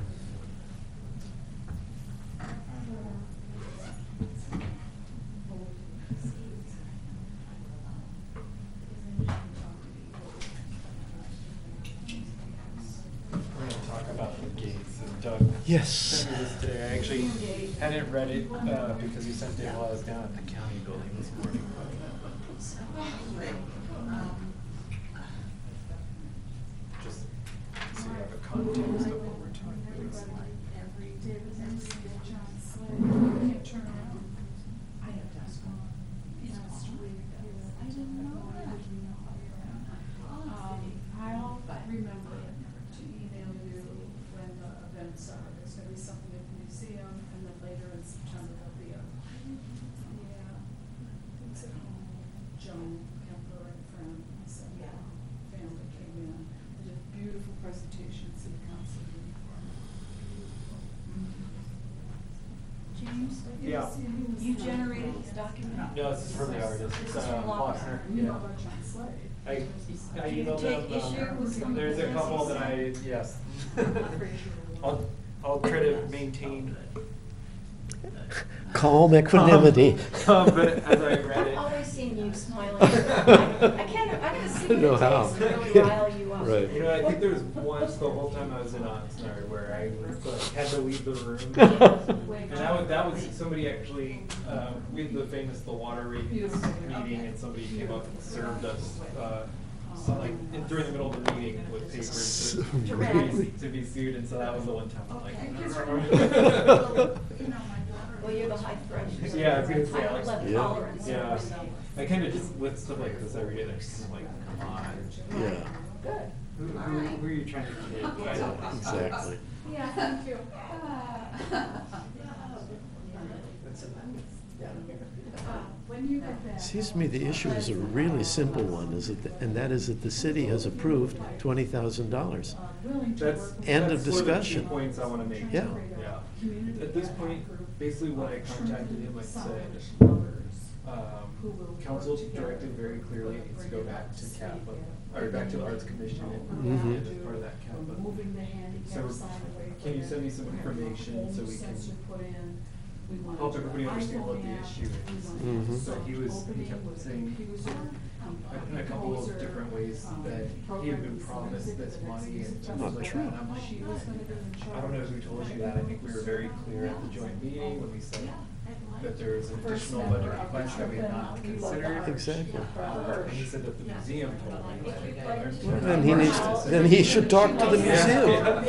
We're going to talk about the gates. And Doug Yes. sent me this today. I actually hadn't read it because he sent it while I was down at the county building this morning. Just so you have a context of what we're talking about. I'll remember Yeah. You generated this document? No, this is from the artist. It's This is from Faulkner. Yeah. I emailed take them. issue with some There's a couple that yes. I'll try to maintain. Calm equanimity. But as I read it. Always seeing you smiling. I can see I don't know your how. face really rile you up. Right. You know, I think there was once the whole time I was in Oxnard where I was, had to leave the room. And that was somebody actually, we had the famous The Water Rate meeting, and somebody came up and served us, during the middle of the meeting with papers to be sued, and so that was the one time I'm like. Well, you're the high threshold. Yeah, I was gonna say, High level Yeah. tolerance. Yeah, I kind of just, with stuff like this, I read it, I'm just like, come on. Yeah, Good. Who are you trying to kid? I don't know. exactly. Yeah, thank you. When you get back. Seems to me the issue is a really simple one, and that is that the city has approved $20,000. That's End of that's one the discussion. key points I want to make. Yeah. Yeah. At this point, basically what I contacted him, I said, council directed very clearly it needs to go back to CAPA, or back to the Arts Commission and as part of that CAPA. So can you send me some information so we can help everybody understand what the issue is? So he kept saying in a couple of different ways that he had been promised this money and stuff Not like true. that. And I'm like, I don't know who told you that. I think we were very clear at the joint meeting when we said that there was an additional budget request that we had not considered. Exactly. And he said that the museum told me that. Then he should talk to the museum.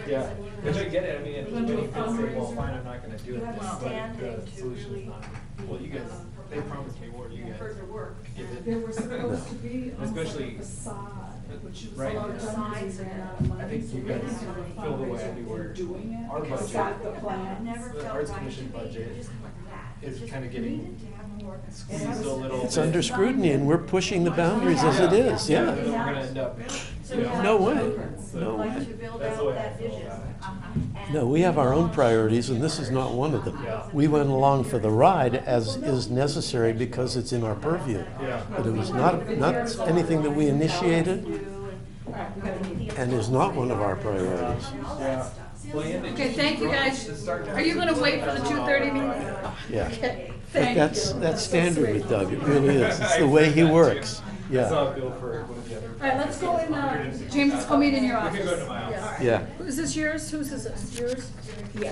Yeah, which I get it. I mean, and he could say, well, fine, I'm not gonna do it, but the solution is not, well, you guys, they promised me more, you guys give it. There was supposed to be Especially a facade, which was right a lot of now. times ran out of money. I think you guys feel the way I do where Doing it. our Because budget, that's the plan. the Arts Commission budget is kind of getting squeezed a little bit. It's under scrutiny, and we're pushing the boundaries as it is, Yeah, yeah. then we're gonna end up, you know. No way, So no way. To build that's the out way I that feel vision. about it. No, we have our own priorities, and this is not one of them. Yeah. We went along for the ride as is necessary because it's in our purview. Yeah. But it was not anything that we initiated, and is not one of our priorities. Yeah. Well, and it Okay, just thank you, brought guys. to start to Are you gonna wait for the 2:30 meeting? Yeah. Okay, But thank that's, you. that's standard with Doug, it really is. It's I the way said he that too. works. I Yeah, saw a bill for one of the other. All right, let's go in, James, let's go meet in your We office. can go to my office. yeah. Is this yours? Whose is this? Yours? Yeah,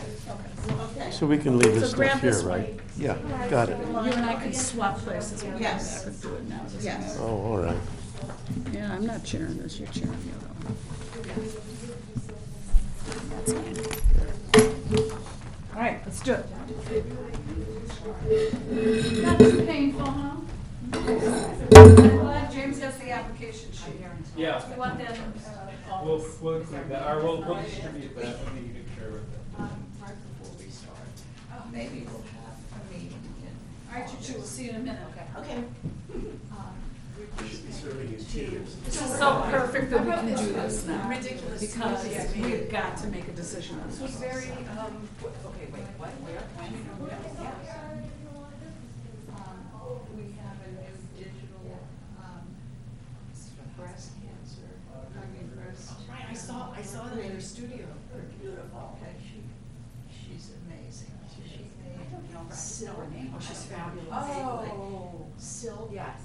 okay. So we can leave this So grab stuff here, this one. right? Yeah, got it. You and I could swap places. We'll come back and do it now. Yes. Oh, all right. Yeah, I'm not chairing this, you're chairing the other one. All right, let's do it. That was painful, huh? I'm glad James has the application sheet here. Yeah. You want that? We'll include that, or we'll distribute that, and you can share with them. Maybe we'll have a meeting All right, you two, we'll see you in a minute. Okay. This is so perfect that we can do this now. Ridiculous. Because we've got to make a decision on this. Okay, wait, what, where, when? We have a new digital, breast cancer, breast. Right, I saw them in their studio. They're beautiful. Okay, she's amazing. She made silk. Oh, she's fabulous. Oh. Silk. Yes.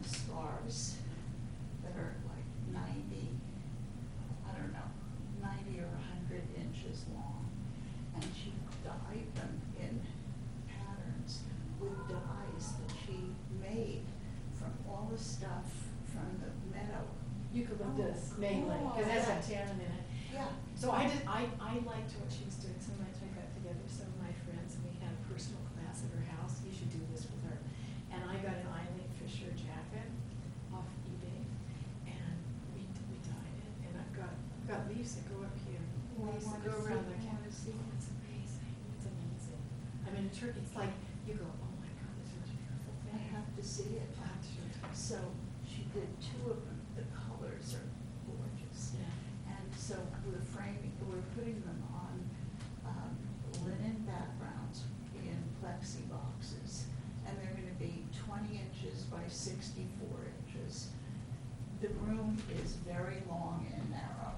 Scarves that are like 90, I don't know, 90 or 100 inches long. And she dyed them in patterns with dyes that she made from all the stuff from the meadow. Eucalyptus mainly, because it has that tannin in it. Yeah. So I liked what she was doing so much. I got together some of my friends and we had a personal class at her house. You should do this with her. And I got an Eileen Fisher jacket off eBay, and we dyed it. And I've got leaves that go up here, leaves that go around the canvas. It's amazing. It's amazing. I mean, it's like you go, oh my God, this is a beautiful I thing. have to see it. I'll have to show it to you. So she did 2 of them. The colors are gorgeous. Yeah. And so we're putting them on linen backgrounds in 64 inches. The room is very long and narrow,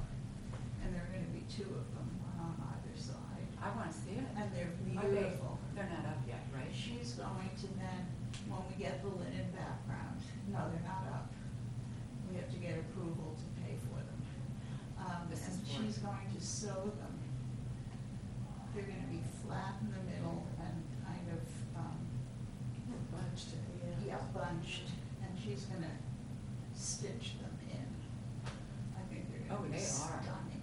and there are gonna be two of them, one on either side. I want to see it. And they're Are they- beautiful. They're not up yet, right? She's going to then, when we get the linen background, no, they're not up. We have to get approval to pay for them. This And is for- she's going to sew them. They're gonna be flat in the middle and kind of, Bunched. yeah, bunched, and she's gonna stitch them in. I think they're Oh, gonna be they are. stunning.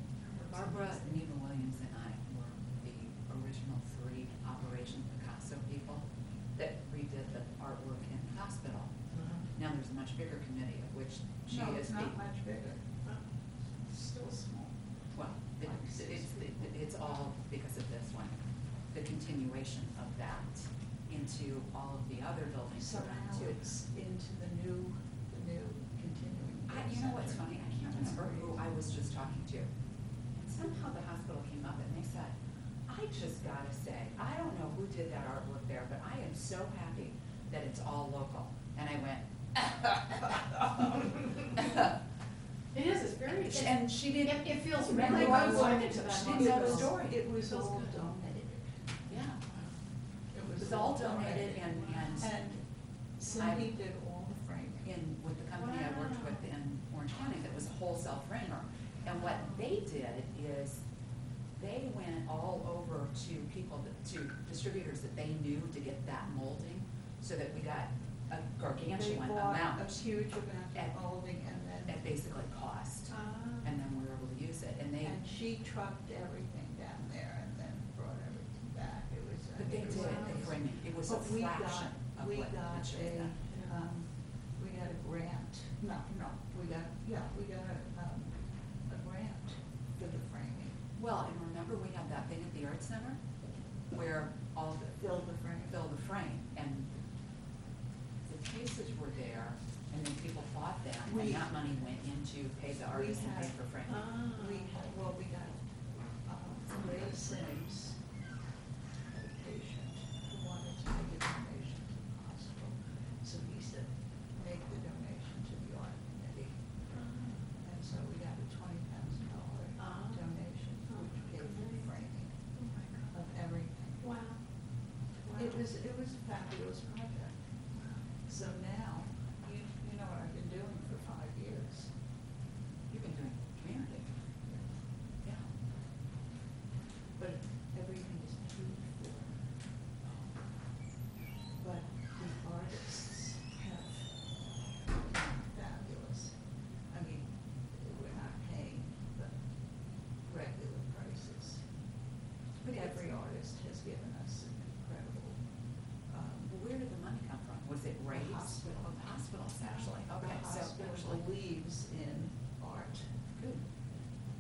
Barbara, Neva Williams, and I were the original 3 Operation Picasso people that redid the artwork in the hospital. Now there's a much bigger committee of which she No, is it's the. not much bigger. It's still small. Well, it's all because of this one, the continuation of that into all of the other buildings So around now too. it's into the new continuing. You know what's center. funny, I can't remember who I was just talking to. And somehow the hospital came up and they said, I just gotta say, I don't know who did that artwork there, but I am so happy that it's all local. And I went, It is, it's very, and she didn't. it feels She really didn't know good the going into that She didn't know the hospital. story. It was Feels all good. donated. Yeah, It it was all donated and And Cindy did all the framing. in, with the company I worked with in Orange County that was a wholesale framer. And what they did is, they went all over to people, to distributors that they knew to get that molding, so that we got a gargantuan They bought amount a huge amount At- of molding and then. at basically cost. And then we were able to use it, and they, And she trucked everything down there and then brought everything back. It was. but they it did was it, the framing, it was a But we fraction got, of we what got it should have been. we got a grant, we got a grant for the framing. Well, and remember, we had that thing at the Art Center, where all the. Fill the frame. Fill the frame, and the cases were there, and then people bought them, and We- that money went into pay the artist and pay for framing. We got, Ray Sims, a patient who wanted to make a donation to the hospital. So he said, make the donation to the art committee. And so we got a $20,000 donation, which paid for the framing of everything. Wow. It was a fabulous project. So now, you know what I've been doing for 5 years. You've been doing community. Yeah. But everything is paid for. But the artists have been fabulous. I mean, we're not paying the regular prices. But it's- Every artist has given us an incredible, Well, where did the money come from? Was it raised? hospital. Oh, the hospitals, actually, the okay, so hospital actually, believes in art. good.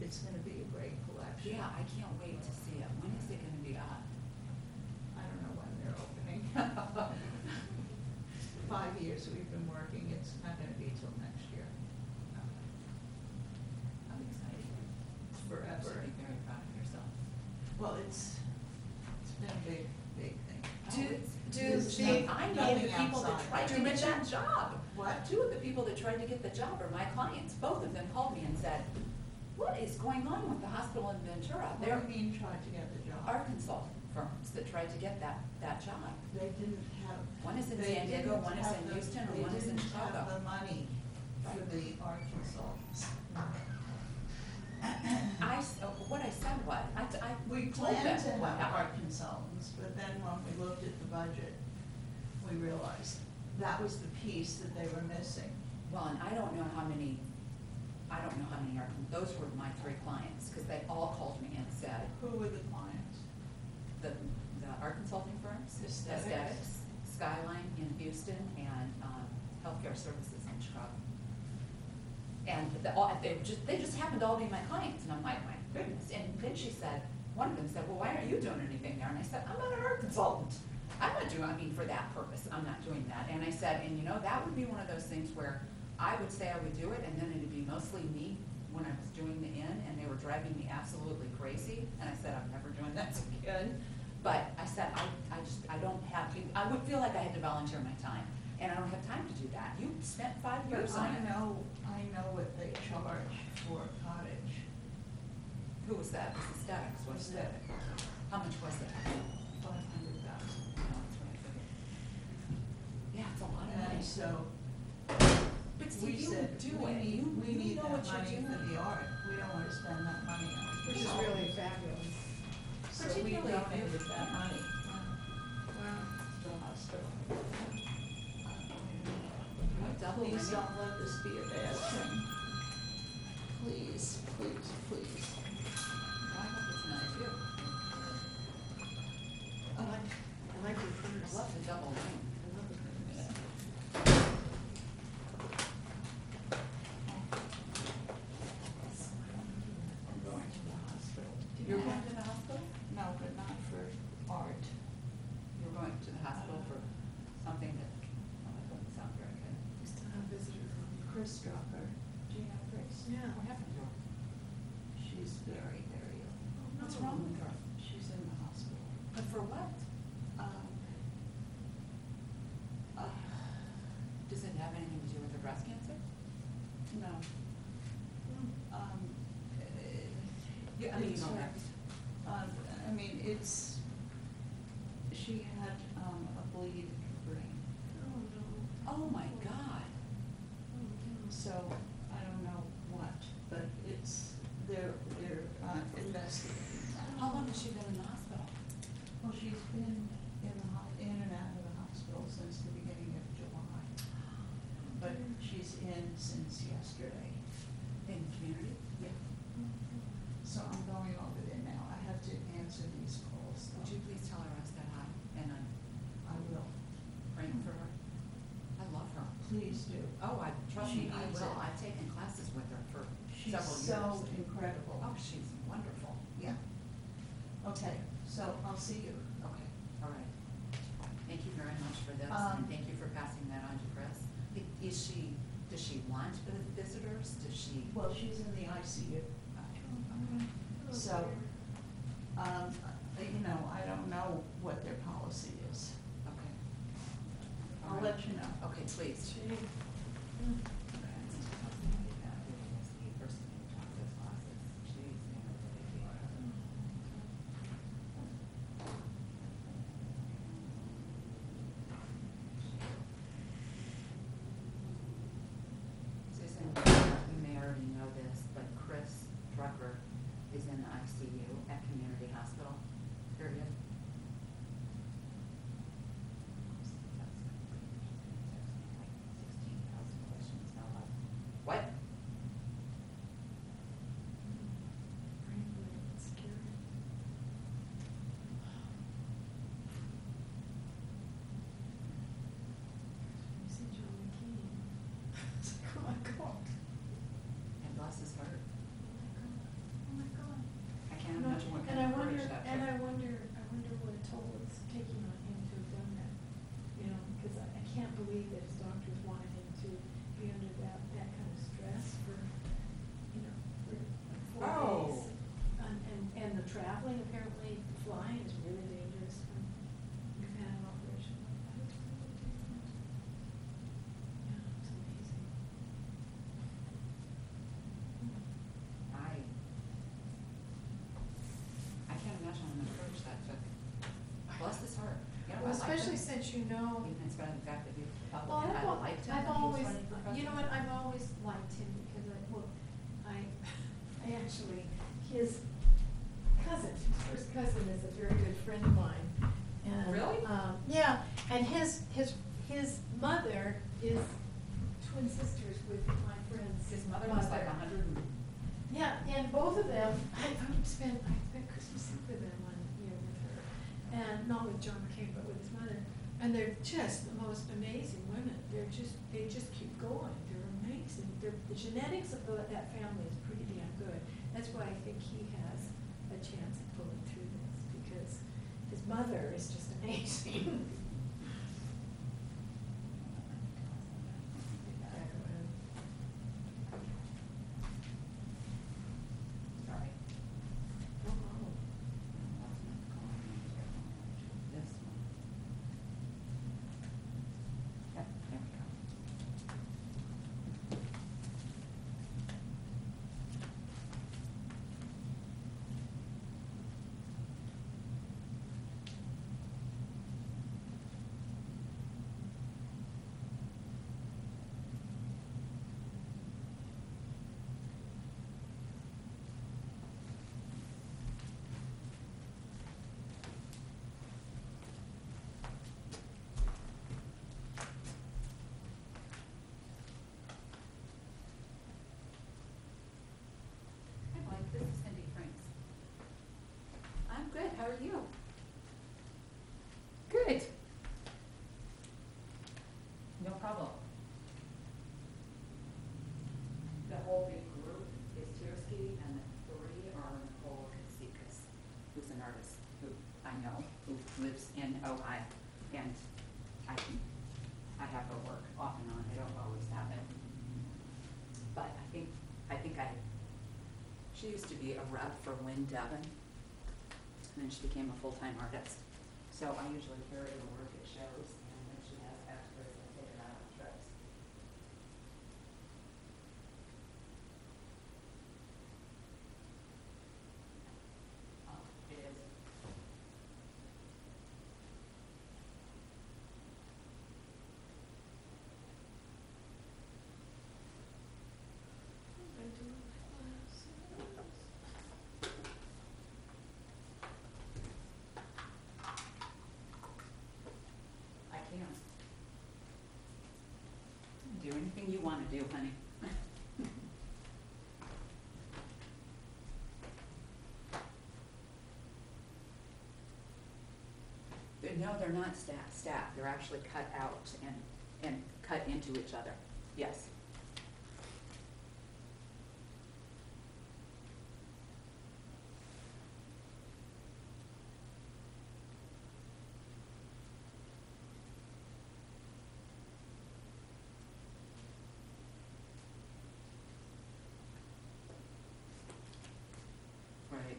It's gonna be a great collection. Yeah, I can't wait to see it. When is it gonna be up? I don't know when they're opening. 5 years we've been working, it's not gonna be till next year. I'm excited. It's You forever. should be very proud of yourself. Well, it's been a big, big thing. I know the people that tried to get that job. What? 2 of the people that tried to get the job are my clients. Both of them called me and said, what is going on with the hospital in Ventura? What They're do you mean tried to get the job? art consulting firms that tried to get that job. They didn't have. One is in they San Diego, didn't one is have in the- Houston, and one is in They didn't have Chicago. the money for the art consultants. What I said was, I We told them planned to what have happened. art consultants, but then when we looked at the budget, we realized that was the piece that they were missing. Well, and I don't know how many art, those were my 3 clients, because they all called me and said, Who were the clients? the art consulting firms, Aesthetics. Skyline in Houston, and Healthcare Services in Chicago. And they just happened to all be my clients, and I'm like, my goodness. And then one of them said, well, why aren't you doing anything there? And I said, I'm not an art consultant. I'm not doing, for that purpose, I'm not doing that. And I said, and that would be one of those things where I would say I would do it, and then it'd be mostly me when I was doing the inn, and they were driving me absolutely crazy. And I said, I'm never doing that again. But I said, I don't have, I would feel like I had to volunteer my time. and I don't have time to do that. You spent 5 But years on I it. know what they charge for a cottage. Who was that? It was aesthetics, wasn't it? Aesthetic. How much was it? 500,000. No, that's what I figured. Yeah, it's a lot of money. And so But we Steve, you said, do we it. need, we You need know that what you're money for doing. the art. We don't want to spend that money on. Which is really fabulous. So we Particularly if donated you- that money Wow. to the hospital. Double Please limit. don't let this be a bad thing. Please, please, please. I hope it's not you. I like your I first. love the double ring. I'm going to the hospital. You're going to the hospital? No, but not for art. You're going to the hospital for something that, oh, that doesn't sound very good. We still have visitors on. Chris Drucker. Do you know Chris? Yeah. What happened to her? She's very, very ill. What's wrong with her? She's in the hospital. But for what? Um, Does it have anything to do with the breast cancer? no. Yeah, I mean, you It's don't her- have. I mean, it's, she had, a bleed in her brain. Oh, no. Oh, my God. Oh, no. So, I don't know what, but they're investigating that. How long has she been in the hospital? Well, she's been in and out of the hospital since the beginning of July. But she's in since yesterday. In the community? Yeah. So I'm going over there now. I have to answer these calls. though. Would you please tell her I said hi, and I'm I will. praying for her? I love her. Please do. Oh, trust me, She I needs will. it. I've taken classes with her for She's several so years. incredible. Oh, she's wonderful. Yeah. Okay, so I'll see you. Okay, all right. Thank you very much for this, Um, and thank you for passing that on to Chris. Does she want the visitors? Does she? Well, she's in the ICU. So, I don't know what their policy is. Okay. All I'll right. let you know. Okay, please. Susan, you may already know this, but Chris Drucker is in the ICU at Community Hospital, period. What? You see John McCain. It's like, oh my God. And bless his heart. Oh my God. I can't No, imagine what and kind I of wonder, courage that and took. I wonder what a toll it's taking on him to have done that. You know, because I can't believe that his doctors wanted him to be under that kind of stress for, you know, for 4 Oh. days. And the traveling, apparently, flying is really dangerous when you've had an operation like that. It's really different. Yeah, it's amazing. I can't imagine how much courage that took. Bless his heart. You know, Well, I like especially him. since you know. Even in spite of the fact that he was Well, Republican, I liked him. I've when he was always, running for you know president. what, I've always liked him because I actually, his cousin, his first cousin is a very good friend of mine. And, Really? Yeah, and his mother is twin sisters with my friend's His mother was like 100 and. Yeah, and both of them, I spent Christmas Eve with them one year with her, and not with John McCain, but with his mother. And they're just the most amazing women. They just keep going. They're amazing. The genetics of that family is pretty damn good. That's why I think he has a chance of pulling through this, because his mother is just amazing. Sorry. No problem. This one. Yep, there good. How are you? Good. No problem. The whole big group is Tiersky, and the three are Nicole Katsikas, who's an artist who I know, who lives in Ojai, and I have her work off and on. I don't always have it, but she used to be a rep for Wynn Devon, and then she became a full-time artist. So I usually carry her work at shows, and when she has extras, I take her out on trips. It is. I can. Do anything you want to do, honey. No, they're not stacked. They're actually cut out and cut into each other. Yes. Right.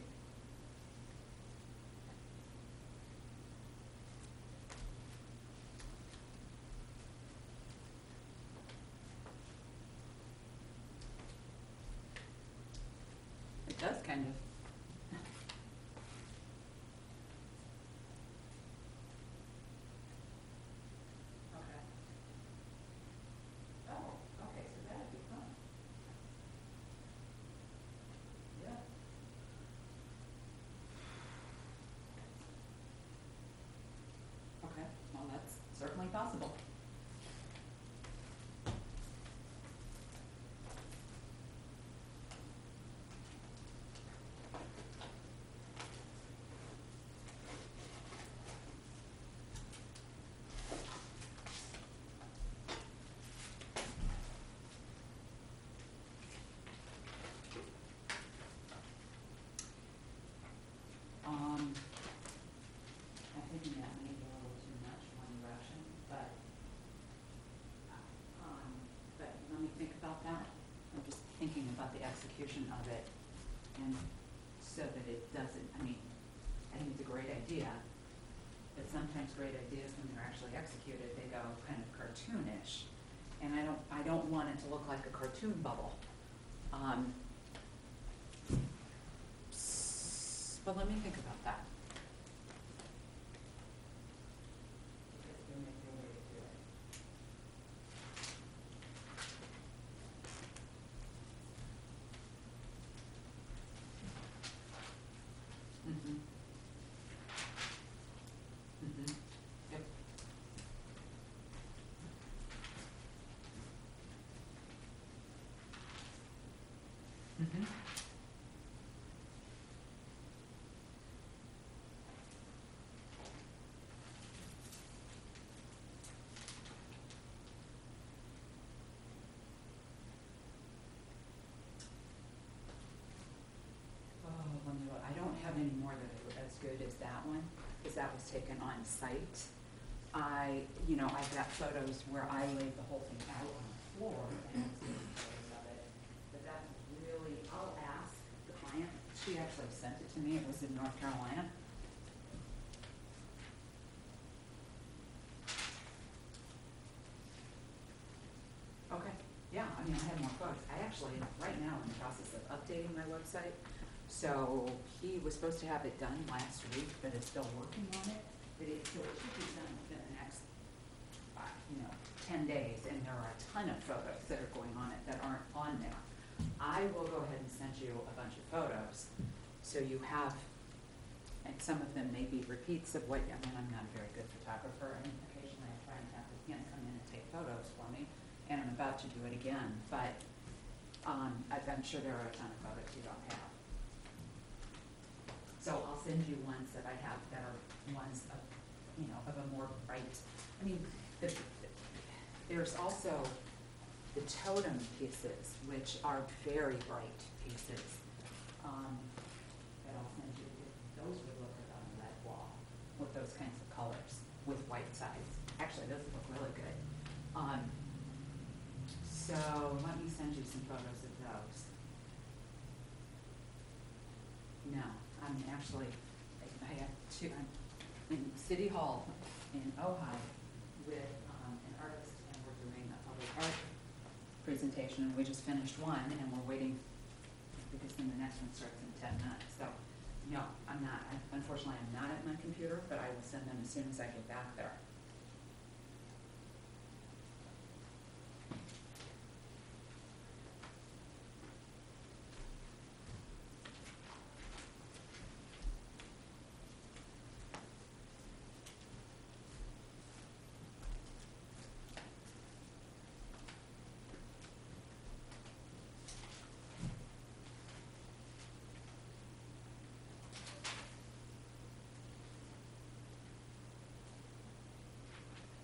It does kind of. Okay. Oh, okay, so that'd be fun. Yeah. Okay, well, that's certainly possible. I think that may be a little too much one direction, but let me think about that. I'm just thinking about the execution of it, and so that it doesn't, I think it's a great idea, but sometimes great ideas, when they're actually executed, they go kind of cartoonish, and I don't want it to look like a cartoon bubble. But let me think about that. There may be a way to do it. Mm-hmm. Mm-hmm. Yep. Mm-hmm. I don't have any more that are as good as that one, because that was taken on site. I've got photos where I laid the whole thing out on the floor and photos of it. But that's really, I'll ask the client. She actually sent it to me. It was in North Carolina. Okay. Yeah, I have more photos. I actually, right now, in the process of updating my website. So he was supposed to have it done last week, but is still working on it. But it should be done within the next, 10 days. And there are a ton of photos that are going on it that aren't on there. I will go ahead and send you a bunch of photos, so you have, and some of them may be repeats of what, I'm not a very good photographer, and occasionally I try and have the pen come in and take photos for me, and I'm about to do it again, but I'm sure there are a ton of photos you don't have. So I'll send you ones that I have that are ones of, you know, of a more bright, I mean, there's also the totem pieces, which are very bright pieces. That I'll send you, those would look good on a red wall with those kinds of colors, with white sides. Actually, those look really good. So let me send you some photos of those. No, I'm actually, I have two, I'm in City Hall in Ojai with an artist, and we're doing a public art presentation, and we just finished one, and we're waiting, because then the next one starts in 10 minutes. So, no, I'm not, unfortunately, I'm not at my computer, but I will send them as soon as I get back there.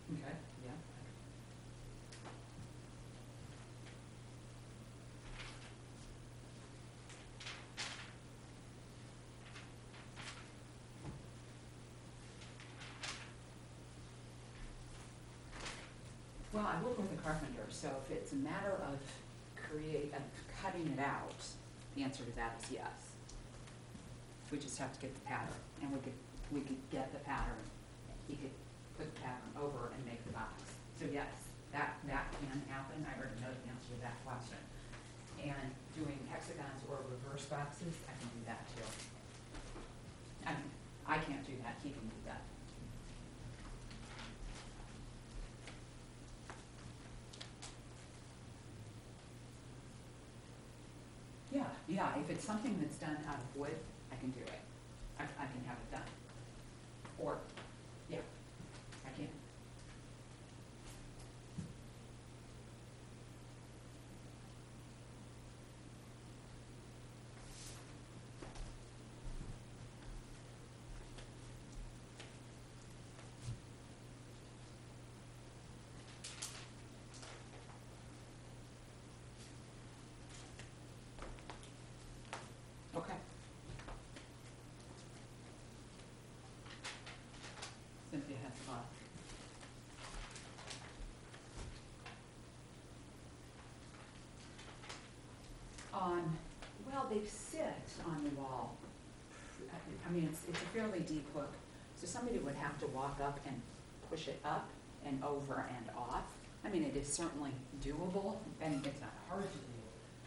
Okay, yeah. Well, I work with a carpenter, so if it's a matter of cutting it out, the answer to that is yes. We just have to get the pattern, and we could get the pattern. He could put the pattern over and make the box. So yes, that can happen. I already know the answer to that question. And doing hexagons or reverse boxes, I can do that too. I mean, I can't do that, he can do that. Yeah, if it's something that's done out of wood, I can do it. I can have it done. Or, yeah, I can. Okay. Cynthia has thought. Well, they sit on the wall. I mean, it's a fairly deep hook, so somebody would have to walk up and push it up and over and off. I mean, it is certainly doable, and it's not hard to do,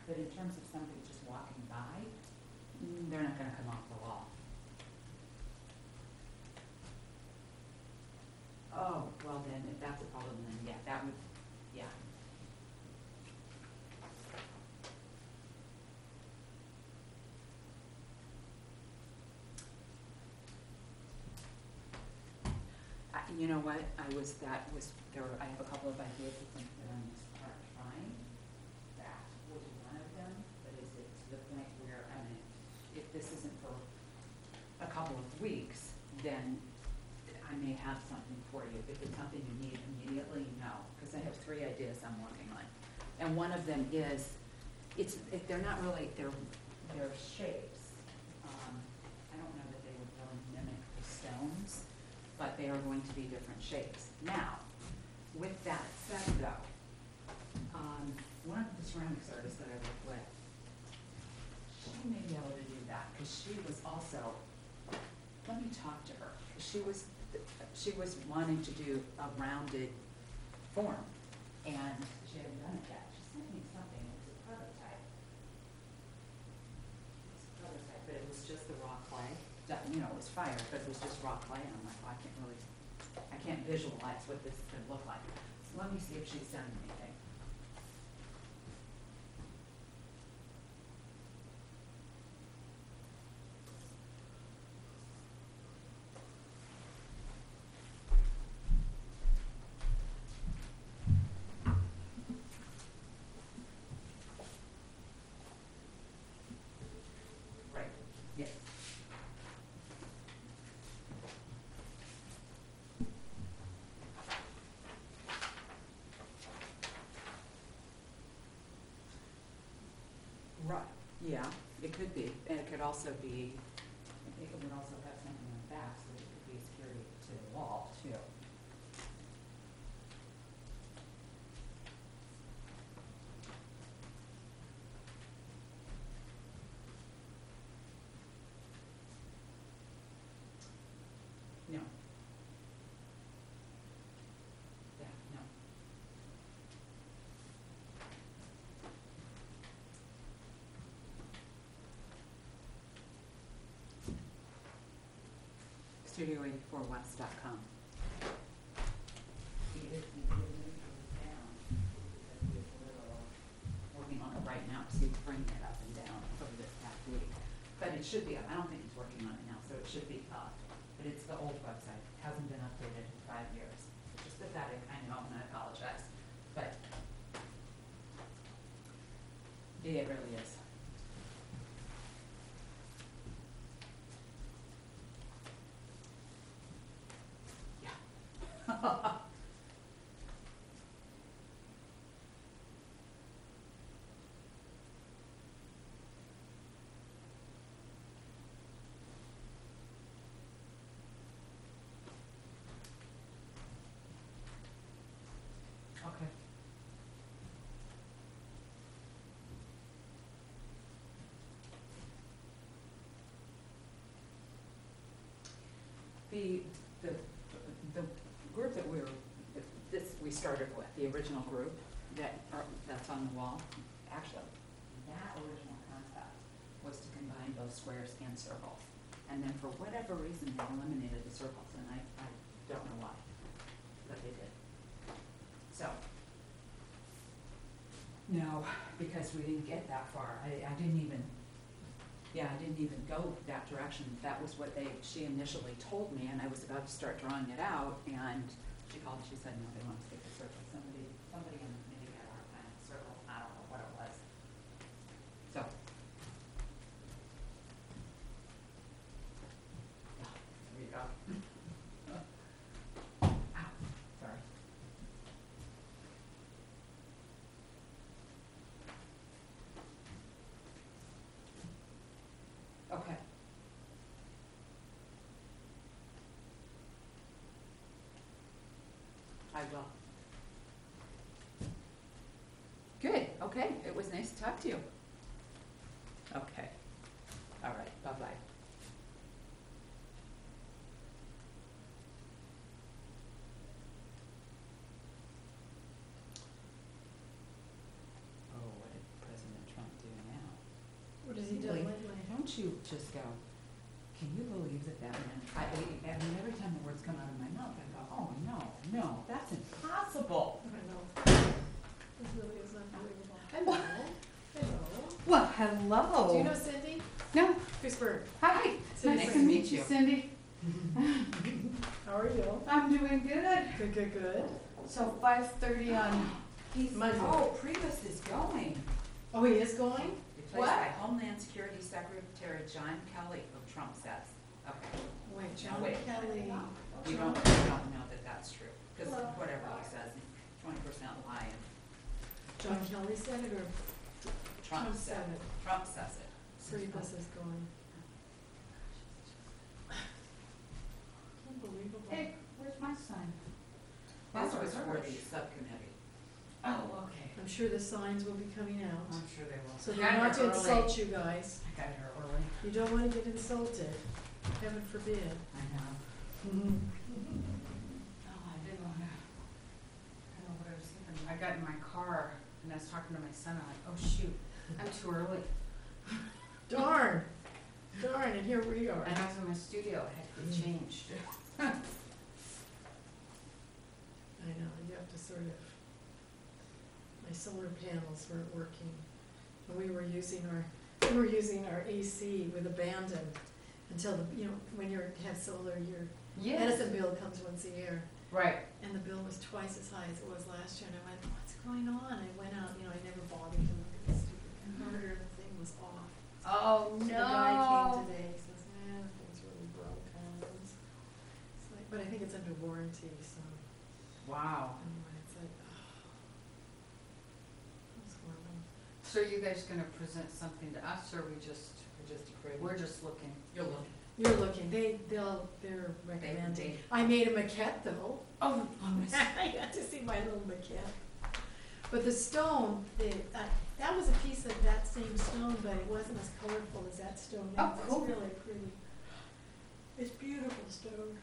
but in terms of somebody just walking by, they're not going to come off the wall. Oh, well then, if that's a problem, then yeah, that would, yeah. You know what, I have a couple of ideas that think that I'm trying. That would be one of them, but is it to the point where, I mean, if this isn't for a couple of weeks, then I may have something for you. If it's something you need immediately, no, because I have 3 ideas I'm working on. And one of them is, they're not really, they're shapes. I don't know that they would really mimic the stones, but they are going to be different shapes. Now, with that said though, one of the ceramics artists that I work with, she may be able to do that, because she was also, let me talk to her, because she was wanting to do a rounded form, and she hadn't done it yet. She sent me something, it was a prototype. It's a prototype, but it was just the raw clay. You know, it was fire, but it was just raw clay, and I'm like, well, I can't visualize what this could look like. So let me see if she's done anything. Right, yes. Yeah, it could be, and it could also be, it would also have something on the back, so it could be security to the wall, too. No. Yeah, no. Studio84west.com. Working on it right now, so he's bringing it up and down over this past week. But it should be up. I don't think he's working on it now, so it should be up. But it's the old website. It hasn't been updated in 5 years. It's just pathetic, I know, and I apologize. But yeah, it really is. Yeah. Okay. The group that we started with, the original group that's on the wall, actually, that original concept was to combine both squares and circles. And then for whatever reason, they eliminated the circles, and I don't know why, but they did. So, no, because we didn't get that far. I didn't even go that direction. That was what she initially told me, and I was about to start drawing it out, and she called and she said, no, they want to stick to circle. Somebody in the committee had a hard time with circle. I don't know what it was. So, yeah, there you go. Ow, sorry. Okay. I will. Good, okay, it was nice to talk to you. Okay, all right, bye-bye. Oh, what did President Trump do now? What has he done Like, lately? don't you just go, can you believe that man, I mean, every time the words come out of my mouth, I go, oh, no, that's impossible. I know. This really is unbelievable. Hello. Hello. Well, hello. Do you know Cindy? No. Pittsburgh. Hi. Cindy, Nice to meet you, Cindy. How are you? I'm doing good. Good. So 5:30 on Monday. Oh, Priebus is going. Oh, he is going? Replaced What? by Homeland Security Secretary John Kelly, Trump says. Okay. Wait, John wait. Kelly. We don't know that that's true, because whatever he says, 20% lie, and John Kelly said it or Trump said it? Trump says it. Priebus is going. Unbelievable. Hey, where's my sign? This was for the subcommittee. Oh, okay. I'm sure the signs will be coming out. I'm sure they will. So they're not to insult you guys. I got here early. You don't want to get insulted. Heaven forbid. I know. Oh, I didn't want to. I don't know what I was thinking. I got in my car and I was talking to my son. I'm like, oh shoot, I'm too early. Darn, and here we are. And I was in my studio. I had to get changed. I know, you have to sort of, my solar panels weren't working. And we were using our AC with abandon until when you have solar, your medicine bill comes once a year. Right. And the bill was twice as high as it was last year, and I went, what's going on? I went out, I never bothered to look at the stupid converter, and the thing was off. Oh, So no. the guy came today, he says, the thing's really broken. It's like, but I think it's under warranty, so Wow. anyway, it's like, oh, that's horrible. So are you guys gonna present something to us, or we're just looking? You're looking, they're recommending. I made a maquette though. Oh, I got to see my little maquette. But the stone, that was a piece of that same stone, but it wasn't as colorful as that stone. Oh, cool. It's really pretty. It's beautiful stone.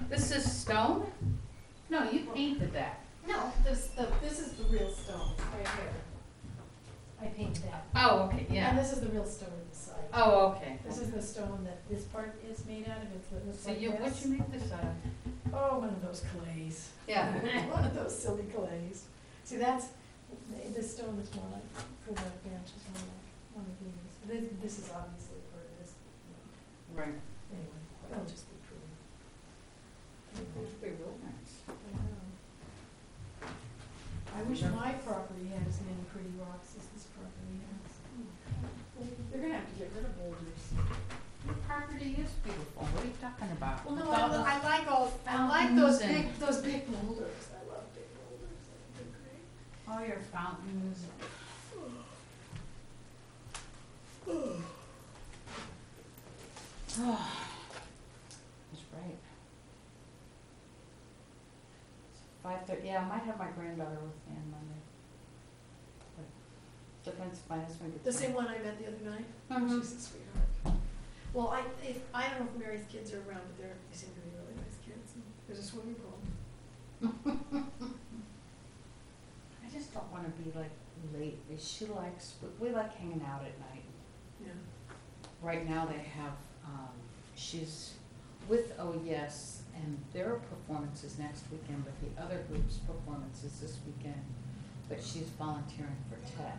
this is stone? No, you painted that. No, this is the real stone, right here. I painted that. Oh, okay, And yeah. this is the real stone on the side. Oh, okay. This is the stone that this part is made out of. It looks So like you, this. what'd you make this out of? Oh, one of those clays. Yeah. One of those silly clays. See, this stone is more like, for the bench, is more like one of these. This is obviously for this. Right. Anyway, that'll just be pretty. Anyway, It'd be real nice. I know. I wish my property had as many pretty rocks as this property has. They're gonna have to get rid of boulders. Your property is beautiful. What are you talking about? Well, no, With all those- I like those fountains and- big boulders. I love big boulders. I think they're great. all your fountains. That's right. 5:30, yeah, I might have my granddaughter with me on Monday. But depends if my husband gets. The home. same one I met the other night? Mhm. She's a sweetheart. Well, I don't know if Mary's kids are around, but they seem to be really nice kids. And there's a swimming pool. I just don't wanna be like late. She likes, we like hanging out at night. Yeah. Right now they have, she's with OES and their performance is next weekend, but the other group's performance is this weekend. But she's volunteering for tech.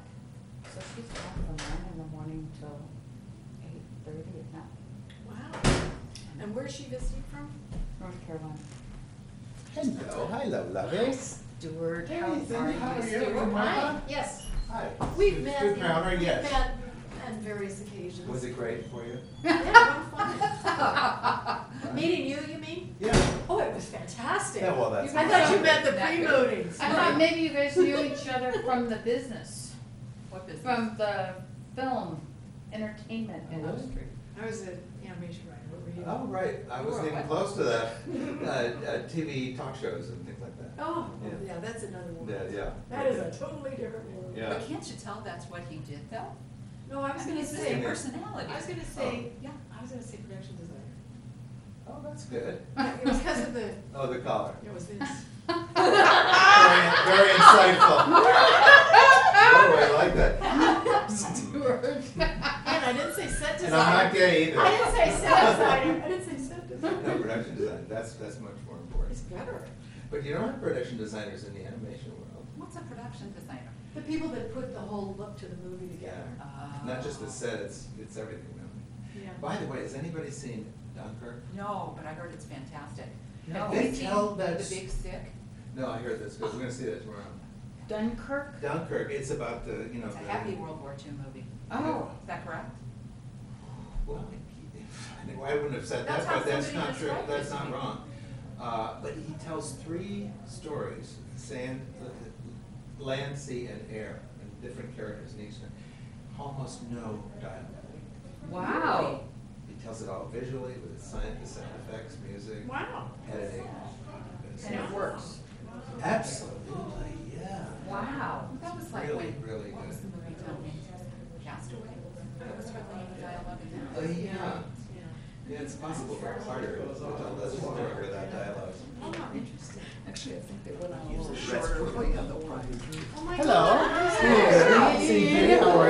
So she's gone from 9 in the morning till 8:30 at night. Wow. And where's she visiting from? North Carolina. Hello, lovers. Stuart, Hey, how are Cindy, how are you? you? Stuart? Hi, yes. Hi. We've met. Good powder, yes. We've met on various occasions. Was it great for you? Yeah, fun. Meeting you mean? Yeah. Oh, it was fantastic. Yeah, well, that's. I thought you meant the That good. pre-mootings. I thought maybe you guys knew each other from the business, What business? from the film, entertainment Oh, industry. I was an animation writer, what were you? Oh, right. I wasn't even close to that. TV talk shows and things like that. Oh, Yeah. yeah, that's another one. Yeah. That is a totally different world. Yeah. But can't you tell that's what he did though? No, I was I mean, gonna it's the say, same personality. I was gonna say, Yeah. I was gonna say production designer. Oh, that's good. Yeah, it was because of the, Oh, the collar. it was this. Very insightful. Oh, I like that. Stuart. And I didn't say set And I'm not designer. gay either. I didn't say set designer, I didn't say set designer. No, production design. That's much more important. It's better. But you don't have production designers in the animation world. What's a production designer? The people that put the whole look to the movie together. Not just the set, it's everything now. Yeah. By the way, has anybody seen Dunkirk? No, but I heard it's fantastic. No. Have They you seen tell that The Big Sick? No, I heard this, but we're gonna see that tomorrow. Dunkirk? Dunkirk, it's about the, you know. It's a the- happy World War II movie. Oh. Is that correct? Well, I wouldn't have said that, That's how but that's somebody not true, described that's it. not wrong. But he tells 3 stories, land, sea, and air, and different characters in each one. Almost no dialogue. Wow. He tells it all visually with its sound effects, music, Wow. editing. And it works. Absolutely, yeah. Wow. That was like Really, when, really what was good. the movie Tom Hanks was? Castaway? It was hardly any dialogue in that. Yeah. Yeah. Yeah, it's possible for Carter to tell this story without dialogue. Oh, interesting. Actually, I think they went on a little shorter for the other one. Oh my Hello. God. Good. See you. How are